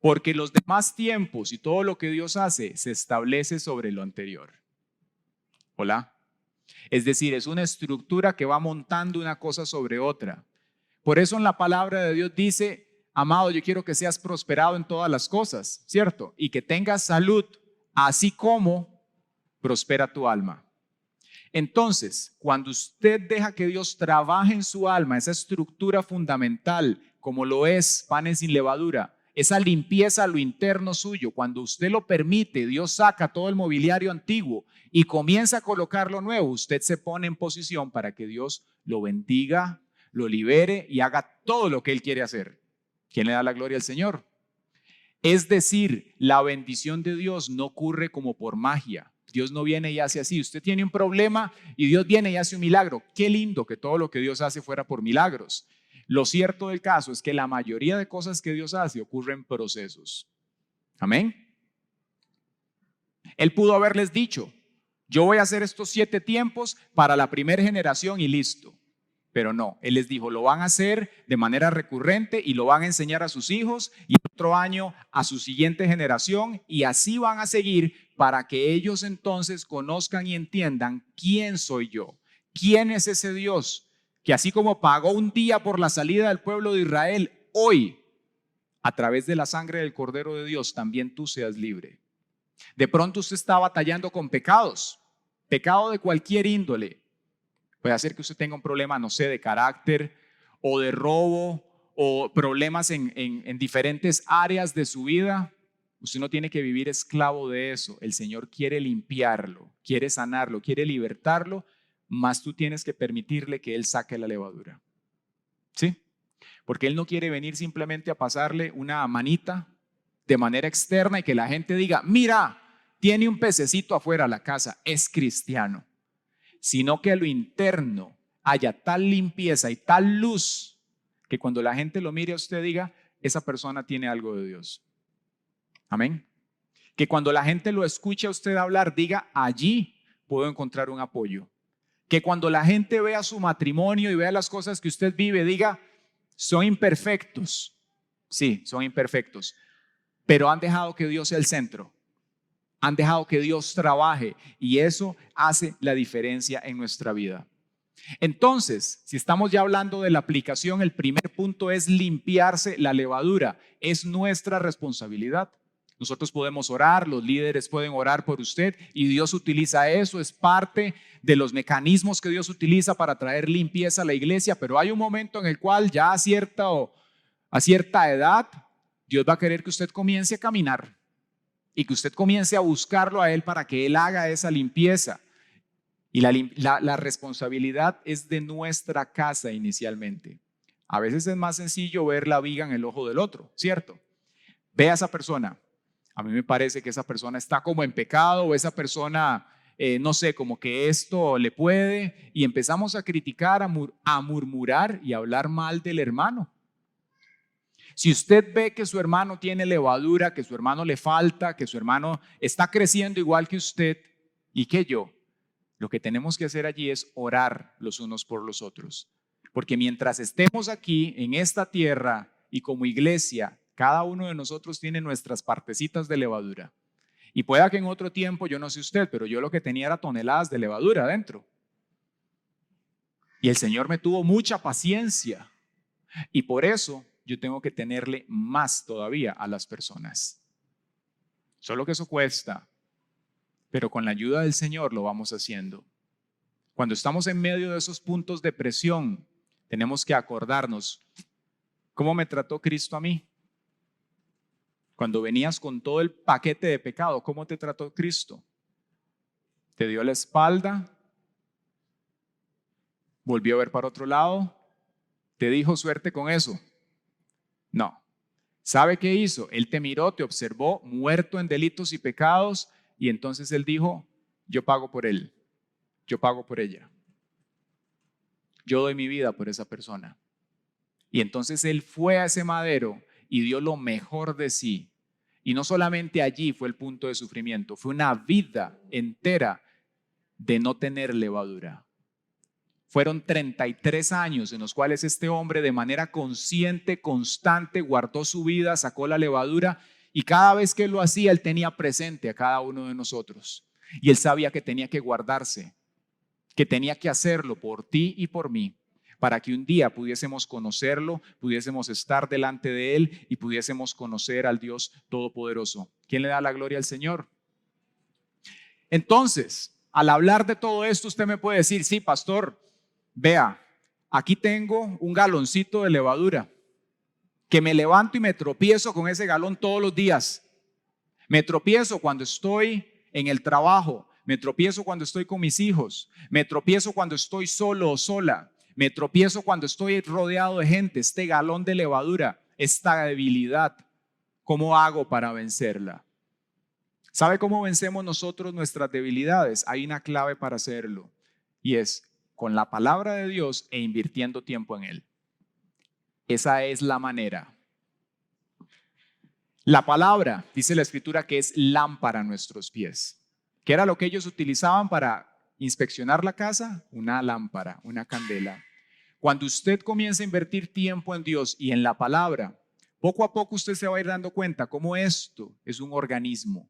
Porque los demás tiempos y todo lo que Dios hace se establece sobre lo anterior. Hola. Es decir, es una estructura que va montando una cosa sobre otra. Por eso en la palabra de Dios dice, amado, yo quiero que seas prosperado en todas las cosas, ¿cierto? Y que tengas salud, así como prospera tu alma. Entonces, cuando usted deja que Dios trabaje en su alma, esa estructura fundamental, como lo es panes sin levadura, esa limpieza a lo interno suyo, cuando usted lo permite, Dios saca todo el mobiliario antiguo y comienza a colocar lo nuevo, usted se pone en posición para que Dios lo bendiga, lo libere y haga todo lo que Él quiere hacer. ¿Quién le da la gloria al Señor? Es decir, la bendición de Dios no ocurre como por magia. Dios no viene y hace así. Usted tiene un problema y Dios viene y hace un milagro. Qué lindo que todo lo que Dios hace fuera por milagros. Lo cierto del caso es que la mayoría de cosas que Dios hace ocurren en procesos. Amén. Él pudo haberles dicho, yo voy a hacer estos 7 tiempos para la primera generación y listo. Pero no, Él les dijo, lo van a hacer de manera recurrente y lo van a enseñar a sus hijos y otro año a su siguiente generación y así van a seguir para que ellos entonces conozcan y entiendan quién soy yo, quién es ese Dios que así como pagó un día por la salida del pueblo de Israel, hoy a través de la sangre del Cordero de Dios también tú seas libre. De pronto usted está batallando con pecados, pecado de cualquier índole. Puede hacer que usted tenga un problema, no sé, de carácter o de robo o problemas en diferentes áreas de su vida. Usted no tiene que vivir esclavo de eso. El Señor quiere limpiarlo, quiere sanarlo, quiere libertarlo, más tú tienes que permitirle que Él saque la levadura. ¿Sí? Porque Él no quiere venir simplemente a pasarle una manita de manera externa y que la gente diga, mira, tiene un pececito afuera de la casa, es cristiano. Sino que a lo interno haya tal limpieza y tal luz que cuando la gente lo mire a usted diga, esa persona tiene algo de Dios. Amén. Que cuando la gente lo escuche a usted hablar, diga, allí puedo encontrar un apoyo. Que cuando la gente vea su matrimonio y vea las cosas que usted vive, diga, son imperfectos. Sí, son imperfectos, pero han dejado que Dios sea el centro. Han dejado que Dios trabaje y eso hace la diferencia en nuestra vida. Entonces, si estamos ya hablando de la aplicación, el primer punto es limpiarse la levadura. Es nuestra responsabilidad. Nosotros podemos orar, los líderes pueden orar por usted y Dios utiliza eso, es parte de los mecanismos que Dios utiliza para traer limpieza a la iglesia, pero hay un momento en el cual ya a cierta edad, Dios va a querer que usted comience a caminar y que usted comience a buscarlo a Él para que Él haga esa limpieza. Y la responsabilidad es de nuestra casa inicialmente. A veces es más sencillo ver la viga en el ojo del otro, ¿cierto? Ve a esa persona. A mí me parece que esa persona está como en pecado o esa persona, no sé, como que esto le puede. Y empezamos a criticar, a murmurar y a hablar mal del hermano. Si usted ve que su hermano tiene levadura, que su hermano le falta, que su hermano está creciendo igual que usted y que yo, lo que tenemos que hacer allí es orar los unos por los otros. Porque mientras estemos aquí en esta tierra y como iglesia, cada uno de nosotros tiene nuestras partecitas de levadura. Y pueda que en otro tiempo, yo no sé usted, pero yo lo que tenía era toneladas de levadura adentro. Y el Señor me tuvo mucha paciencia. Y por eso yo tengo que tenerle más todavía a las personas. Solo que eso cuesta, pero con la ayuda del Señor lo vamos haciendo. Cuando estamos en medio de esos puntos de presión, tenemos que acordarnos, ¿cómo me trató Cristo a mí? Cuando venías con todo el paquete de pecado, ¿cómo te trató Cristo? ¿Te dio la espalda Volvió a ver para otro lado. ¿Te dijo suerte con eso? No. ¿Sabe qué hizo? Él te miró, te observó, muerto en delitos y pecados, y entonces él dijo, yo pago por él, yo pago por ella, yo doy mi vida por esa persona. Y entonces él fue a ese madero y dio lo mejor de sí. Y no solamente allí fue el punto de sufrimiento, fue una vida entera de no tener levadura. Fueron 33 años en los cuales este hombre de manera consciente, constante, guardó su vida, sacó la levadura y cada vez que lo hacía, él tenía presente a cada uno de nosotros. Y él sabía que tenía que guardarse, que tenía que hacerlo por ti y por mí, para que un día pudiésemos conocerlo, pudiésemos estar delante de él y pudiésemos conocer al Dios Todopoderoso. ¿Quién le da la gloria al Señor? Entonces, al hablar de todo esto, usted me puede decir, sí, pastor, vea, aquí tengo un galoncito de levadura que me levanto y me tropiezo con ese galón todos los días. Me tropiezo cuando estoy en el trabajo, me tropiezo cuando estoy con mis hijos, me tropiezo cuando estoy solo o sola, me tropiezo cuando estoy rodeado de gente. Este galón de levadura, esta debilidad, ¿cómo hago para vencerla? ¿Sabe cómo vencemos nosotros nuestras debilidades? Hay una clave para hacerlo y es con la palabra de Dios e invirtiendo tiempo en él. Esa es la manera. La palabra, dice la escritura, que es lámpara a nuestros pies. ¿Qué era lo que ellos utilizaban para inspeccionar la casa? Una lámpara, una candela. Cuando usted comienza a invertir tiempo en Dios y en la palabra, poco a poco usted se va a ir dando cuenta cómo esto es un organismo.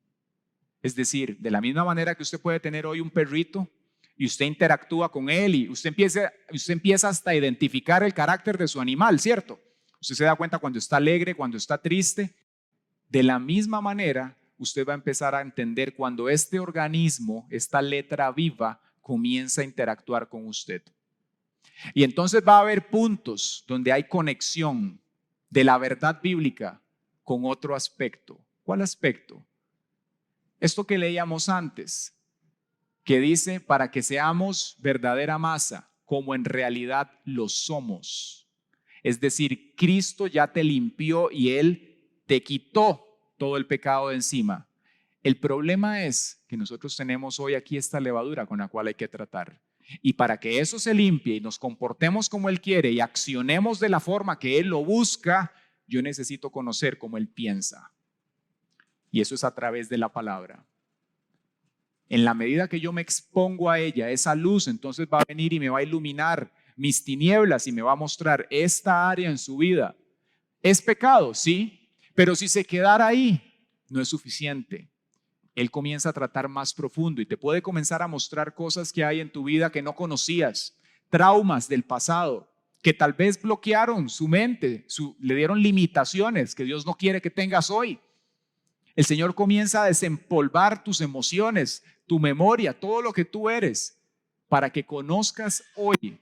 Es decir, de la misma manera que usted puede tener hoy un perrito y usted interactúa con él y usted empieza hasta a identificar el carácter de su animal, ¿cierto? Usted se da cuenta cuando está alegre, cuando está triste. De la misma manera, usted va a empezar a entender cuando este organismo, esta letra viva, comienza a interactuar con usted. Y entonces va a haber puntos donde hay conexión de la verdad bíblica con otro aspecto. ¿Cuál aspecto? Esto que leíamos antes, que dice, para que seamos verdadera masa, como en realidad lo somos. Es decir, Cristo ya te limpió y Él te quitó todo el pecado de encima. El problema es que nosotros tenemos hoy aquí esta levadura con la cual hay que tratar. Y para que eso se limpie y nos comportemos como Él quiere y accionemos de la forma que Él lo busca, yo necesito conocer cómo Él piensa. Y eso es a través de la palabra. En la medida que yo me expongo a ella, esa luz entonces va a venir y me va a iluminar mis tinieblas y me va a mostrar esta área en su vida. ¿Es pecado? Sí, pero si se quedara ahí, no es suficiente. Él comienza a tratar más profundo y te puede comenzar a mostrar cosas que hay en tu vida que no conocías, traumas del pasado, que tal vez bloquearon su mente, le dieron limitaciones que Dios no quiere que tengas hoy. El Señor comienza a desempolvar tus emociones, tu memoria, todo lo que tú eres, para que conozcas hoy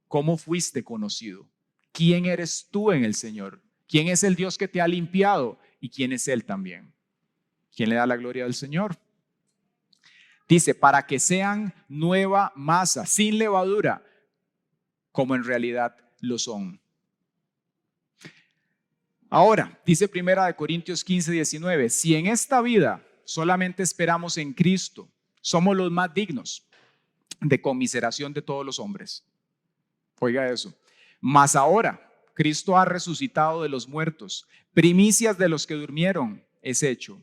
cómo fuiste conocido. ¿Quién eres tú en el Señor? ¿Quién es el Dios que te ha limpiado? ¿Y quién es Él también? ¿Quién le da la gloria al Señor? Dice, para que sean nueva masa, sin levadura, como en realidad lo son. Ahora, dice 1 Corintios 15:19, si en esta vida solamente esperamos en Cristo, somos los más dignos de conmiseración de todos los hombres. Oiga eso. Mas ahora, Cristo ha resucitado de los muertos, primicias de los que durmieron es hecho,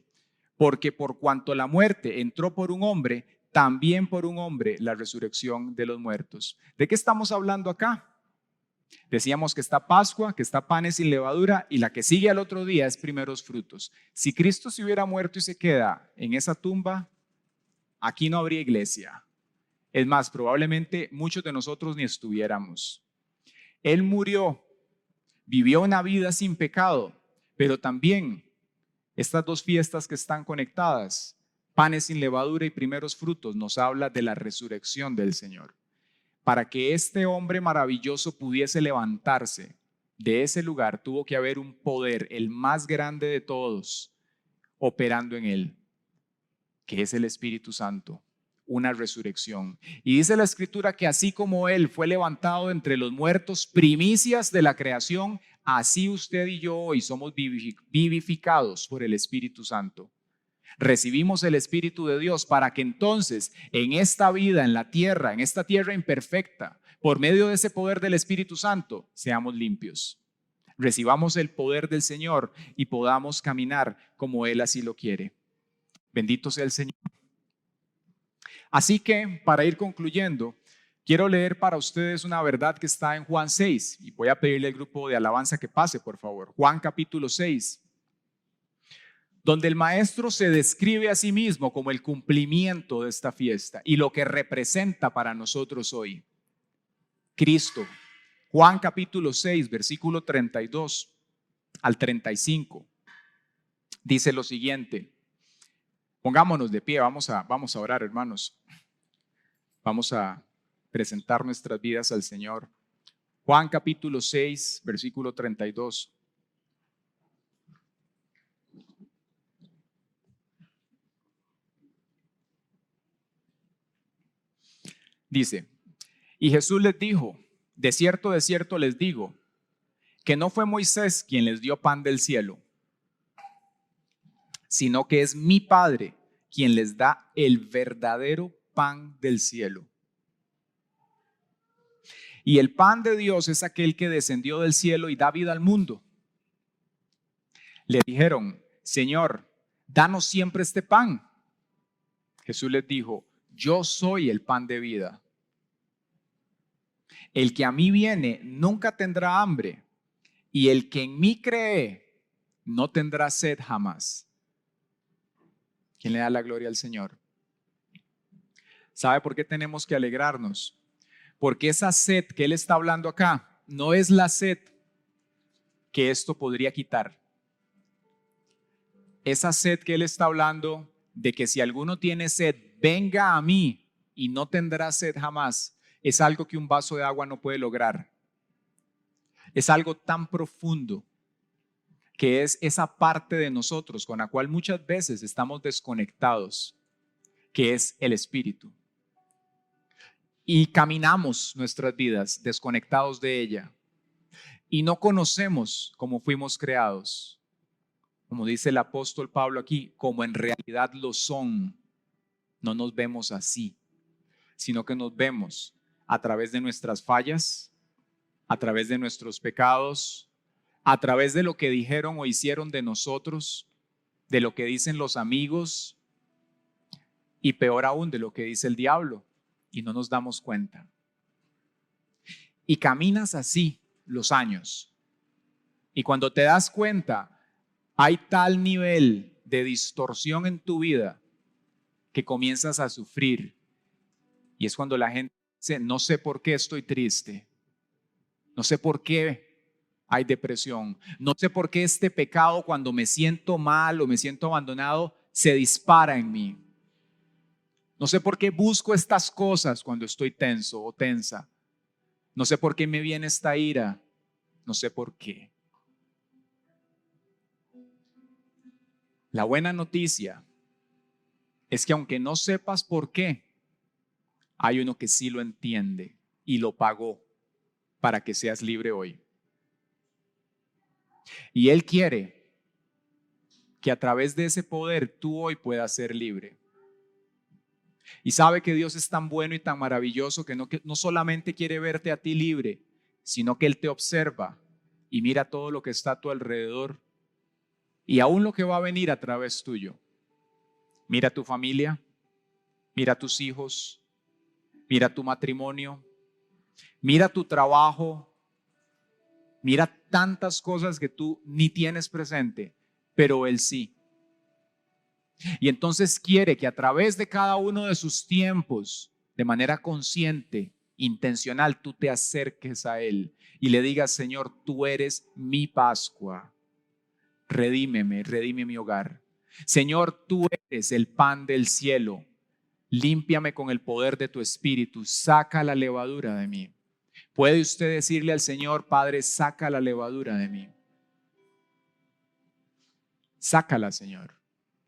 porque por cuanto la muerte entró por un hombre, también por un hombre la resurrección de los muertos. ¿De qué estamos hablando acá? Decíamos que está Pascua, que está panes sin levadura y la que sigue al otro día es primeros frutos. Si Cristo se hubiera muerto y se queda en esa tumba, aquí no habría iglesia. Es más, probablemente muchos de nosotros ni estuviéramos. Él murió, vivió una vida sin pecado, pero también estas dos fiestas que están conectadas, panes sin levadura y primeros frutos, nos habla de la resurrección del Señor. Para que este hombre maravilloso pudiese levantarse de ese lugar, tuvo que haber un poder, el más grande de todos, operando en él, que es el Espíritu Santo. una resurrección. Y dice la Escritura que así como Él fue levantado entre los muertos, primicias de la creación, así usted y yo hoy somos vivificados por el Espíritu Santo. Recibimos el Espíritu de Dios para que entonces en esta vida, en la tierra, en esta tierra imperfecta, por medio de ese poder del Espíritu Santo, seamos limpios. Recibamos el poder del Señor y podamos caminar como Él así lo quiere. Bendito sea el Señor. Así que, para ir concluyendo, quiero leer para ustedes una verdad que está en Juan 6 y voy a pedirle al grupo de alabanza que pase, por favor. Juan capítulo 6, donde el maestro se describe a sí mismo como el cumplimiento de esta fiesta y lo que representa para nosotros hoy. Cristo. Juan capítulo 6, versículo 32 al 35. Dice lo siguiente. Pongámonos de pie, vamos a orar, hermanos. Vamos a presentar nuestras vidas al Señor. Juan capítulo 6, versículo 32. Dice, y Jesús les dijo, de cierto les digo, que no fue Moisés quien les dio pan del cielo, sino que es mi Padre quien les da el verdadero pan del cielo. Y el pan de Dios es aquel que descendió del cielo y da vida al mundo. Le dijeron, Señor, danos siempre este pan. Jesús les dijo, yo soy el pan de vida. El que a mí viene nunca tendrá hambre, y el que en mí cree no tendrá sed jamás. ¿Quién le da la gloria al Señor? ¿Sabe por qué tenemos que alegrarnos? Porque esa sed que Él está hablando acá no es la sed que esto podría quitar. Esa sed que Él está hablando de que si alguno tiene sed, venga a mí y no tendrá sed jamás, es algo que un vaso de agua no puede lograr. Es algo tan profundo que es esa parte de nosotros con la cual muchas veces estamos desconectados, que es el Espíritu. Y caminamos nuestras vidas desconectados de ella y no conocemos cómo fuimos creados, como dice el apóstol Pablo aquí, como en realidad lo son. No nos vemos así, sino que nos vemos a través de nuestras fallas, a través de nuestros pecados, a través de lo que dijeron o hicieron de nosotros, de lo que dicen los amigos y peor aún de lo que dice el diablo, y no nos damos cuenta. Y caminas así los años, y cuando te das cuenta hay tal nivel de distorsión en tu vida que comienzas a sufrir, y es cuando la gente dice, no sé por qué estoy triste, no sé por qué hay depresión, no sé por qué este pecado cuando me siento mal o me siento abandonado se dispara en mí. No sé por qué busco estas cosas cuando estoy tenso o tensa. No sé por qué me viene esta ira. No sé por qué. La buena noticia es que aunque no sepas por qué, hay uno que sí lo entiende y lo pagó para que seas libre hoy. Y Él quiere que a través de ese poder tú hoy puedas ser libre. Y sabe que Dios es tan bueno y tan maravilloso que no solamente quiere verte a ti libre, sino que Él te observa y mira todo lo que está a tu alrededor y aún lo que va a venir a través tuyo. Mira tu familia, mira tus hijos, mira tu matrimonio, mira tu trabajo, mira tantas cosas que tú ni tienes presente, pero Él sí. Y entonces quiere que a través de cada uno de sus tiempos, de manera consciente, intencional, tú te acerques a Él y le digas, Señor, tú eres mi Pascua. Redímeme, redime mi hogar. Señor, tú eres el pan del cielo. Límpiame con el poder de tu espíritu. Saca la levadura de mí. ¿Puede usted decirle al Señor, Padre, saca la levadura de mí? Sácala, Señor.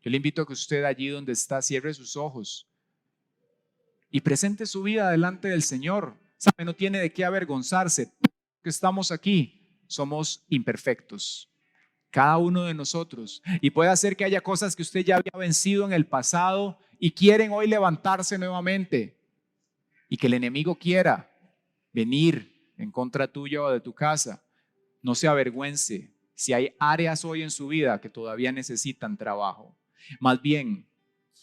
Yo le invito a que usted allí donde está cierre sus ojos y presente su vida delante del Señor. ¿Sabe? No tiene de qué avergonzarse. Todos los que estamos aquí somos imperfectos, cada uno de nosotros. Y puede ser que haya cosas que usted ya había vencido en el pasado y quieren hoy levantarse nuevamente. Y que el enemigo quiera venir en contra tuya o de tu casa. No se avergüence si hay áreas hoy en su vida que todavía necesitan trabajo. Más bien,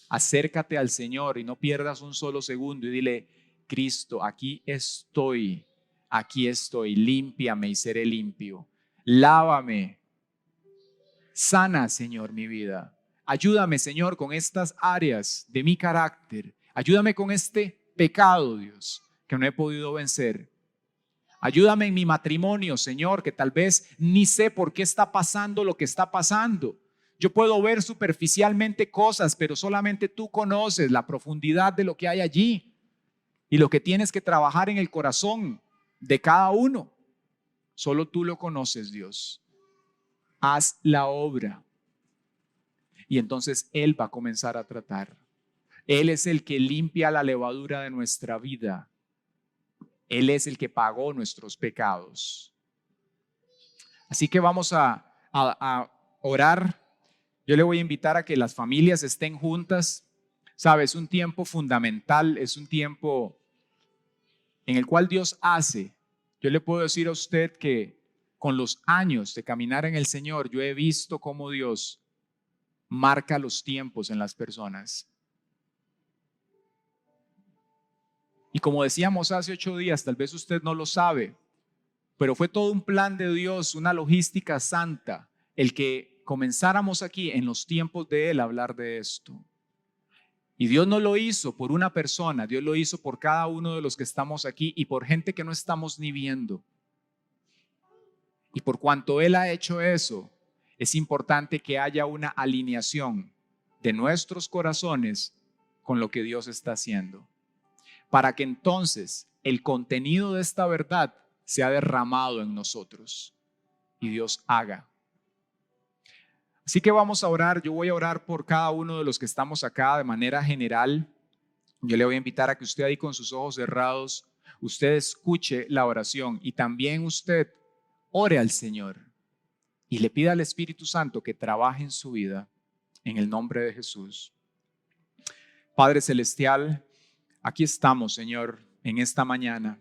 acércate al Señor y no pierdas un solo segundo y dile: Cristo, aquí estoy, límpiame y seré limpio. Lávame, sana, Señor, mi vida. Ayúdame, Señor, con estas áreas de mi carácter. Ayúdame con este pecado, Dios, que no he podido vencer. Ayúdame en mi matrimonio, Señor, que tal vez ni sé por qué está pasando lo que está pasando. Yo puedo ver superficialmente cosas, pero solamente tú conoces la profundidad de lo que hay allí y lo que tienes que trabajar en el corazón de cada uno. Solo tú lo conoces, Dios. Haz la obra y entonces Él va a comenzar a tratar. Él es el que limpia la levadura de nuestra vida. Él es el que pagó nuestros pecados. Así que vamos a orar. Yo le voy a invitar a que las familias estén juntas. Sabe, es un tiempo fundamental, es un tiempo en el cual Dios hace. Yo le puedo decir a usted que con los años de caminar en el Señor, yo he visto cómo Dios marca los tiempos en las personas. Y como decíamos hace 8 días, tal vez usted no lo sabe, pero fue todo un plan de Dios, una logística santa, el que comenzáramos aquí en los tiempos de Él a hablar de esto. Y Dios no lo hizo por una persona, Dios lo hizo por cada uno de los que estamos aquí y por gente que no estamos ni viendo. Y por cuanto Él ha hecho eso, es importante que haya una alineación de nuestros corazones con lo que Dios está haciendo, para que entonces el contenido de esta verdad sea derramado en nosotros y Dios haga. Así que vamos a orar. Yo voy a orar por cada uno de los que estamos acá de manera general. Yo le voy a invitar a que usted ahí con sus ojos cerrados, usted escuche la oración y también usted ore al Señor y le pida al Espíritu Santo que trabaje en su vida en el nombre de Jesús. Padre Celestial, aquí estamos, Señor, en esta mañana.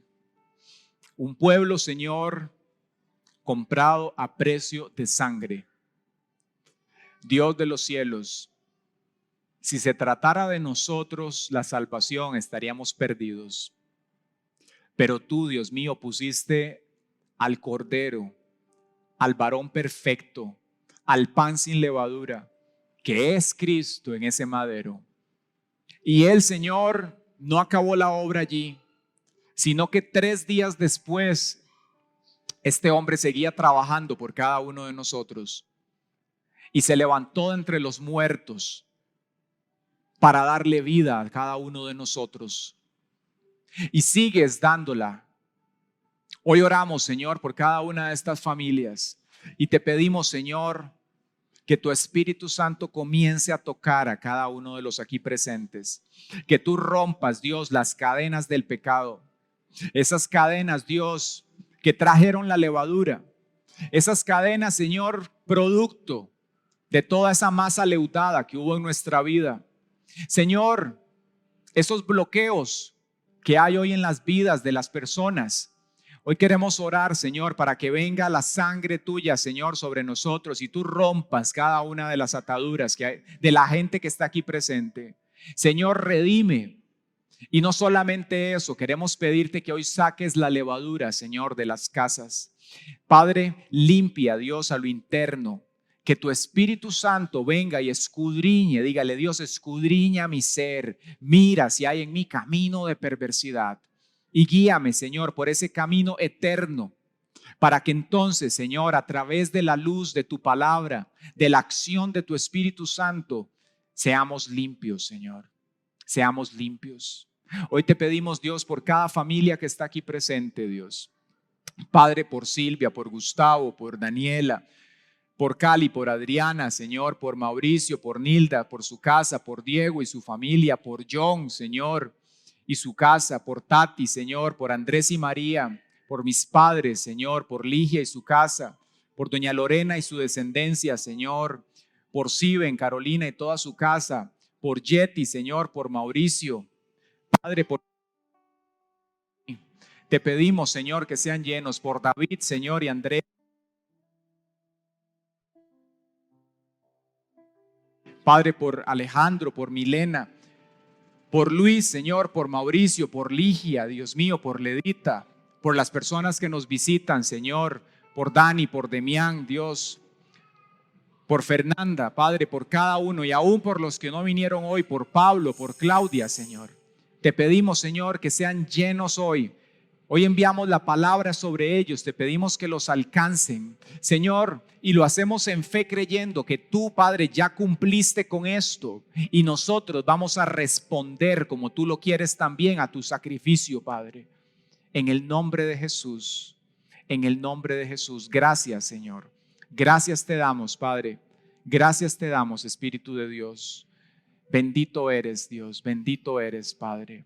Un pueblo, Señor, comprado a precio de sangre. Dios de los cielos, si se tratara de nosotros la salvación, estaríamos perdidos. Pero tú, Dios mío, pusiste al Cordero, al varón perfecto, al pan sin levadura, que es Cristo, en ese madero. Y el Señor no acabó la obra allí, sino que 3 días después, este hombre seguía trabajando por cada uno de nosotros y se levantó de entre los muertos para darle vida a cada uno de nosotros. Y sigues dándola. Hoy oramos, Señor, por cada una de estas familias y te pedimos, Señor, que tu Espíritu Santo comience a tocar a cada uno de los aquí presentes. Que tú rompas, Dios, las cadenas del pecado. Esas cadenas, Dios, que trajeron la levadura. Esas cadenas, Señor, producto de toda esa masa leudada que hubo en nuestra vida. Señor, esos bloqueos que hay hoy en las vidas de las personas. Hoy queremos orar, Señor, para que venga la sangre tuya, Señor, sobre nosotros y tú rompas cada una de las ataduras que hay de la gente que está aquí presente. Señor, redime. Y no solamente eso, queremos pedirte que hoy saques la levadura, Señor, de las casas. Padre, limpia, Dios, a lo interno. Que tu Espíritu Santo venga y escudriñe, dígale: Dios, escudriña mi ser, mira si hay en mí camino de perversidad y guíame, Señor, por ese camino eterno, para que entonces, Señor, a través de la luz de tu palabra, de la acción de tu Espíritu Santo, seamos limpios, Señor, seamos limpios. Hoy te pedimos, Dios, por cada familia que está aquí presente, Dios. Padre, por Silvia, por Gustavo, por Daniela, por Cali, por Adriana, Señor, por Mauricio, por Nilda, por su casa, por Diego y su familia, por John, Señor, y su casa, por Tati, Señor, por Andrés y María, por mis padres, Señor, por Ligia y su casa, por doña Lorena y su descendencia, Señor, por Siben, Carolina y toda su casa, por Yeti, Señor, por Mauricio, Padre, te pedimos, Señor, que sean llenos por David, Señor, y Andrés, Padre, por Alejandro, por Milena, por Luis, Señor, por Mauricio, por Ligia, Dios mío, por Ledita, por las personas que nos visitan, Señor, por Dani, por Demián, Dios, por Fernanda, Padre, por cada uno y aún por los que no vinieron hoy, por Pablo, por Claudia, Señor. Te pedimos, Señor, que sean llenos hoy. Hoy enviamos la palabra sobre ellos, te pedimos que los alcancen, Señor, y lo hacemos en fe creyendo que tú, Padre, ya cumpliste con esto y nosotros vamos a responder como tú lo quieres también a tu sacrificio, Padre. En el nombre de Jesús, en el nombre de Jesús, gracias, Señor. Gracias te damos, Padre. Gracias te damos, Espíritu de Dios. Bendito eres, Dios, bendito eres, Padre.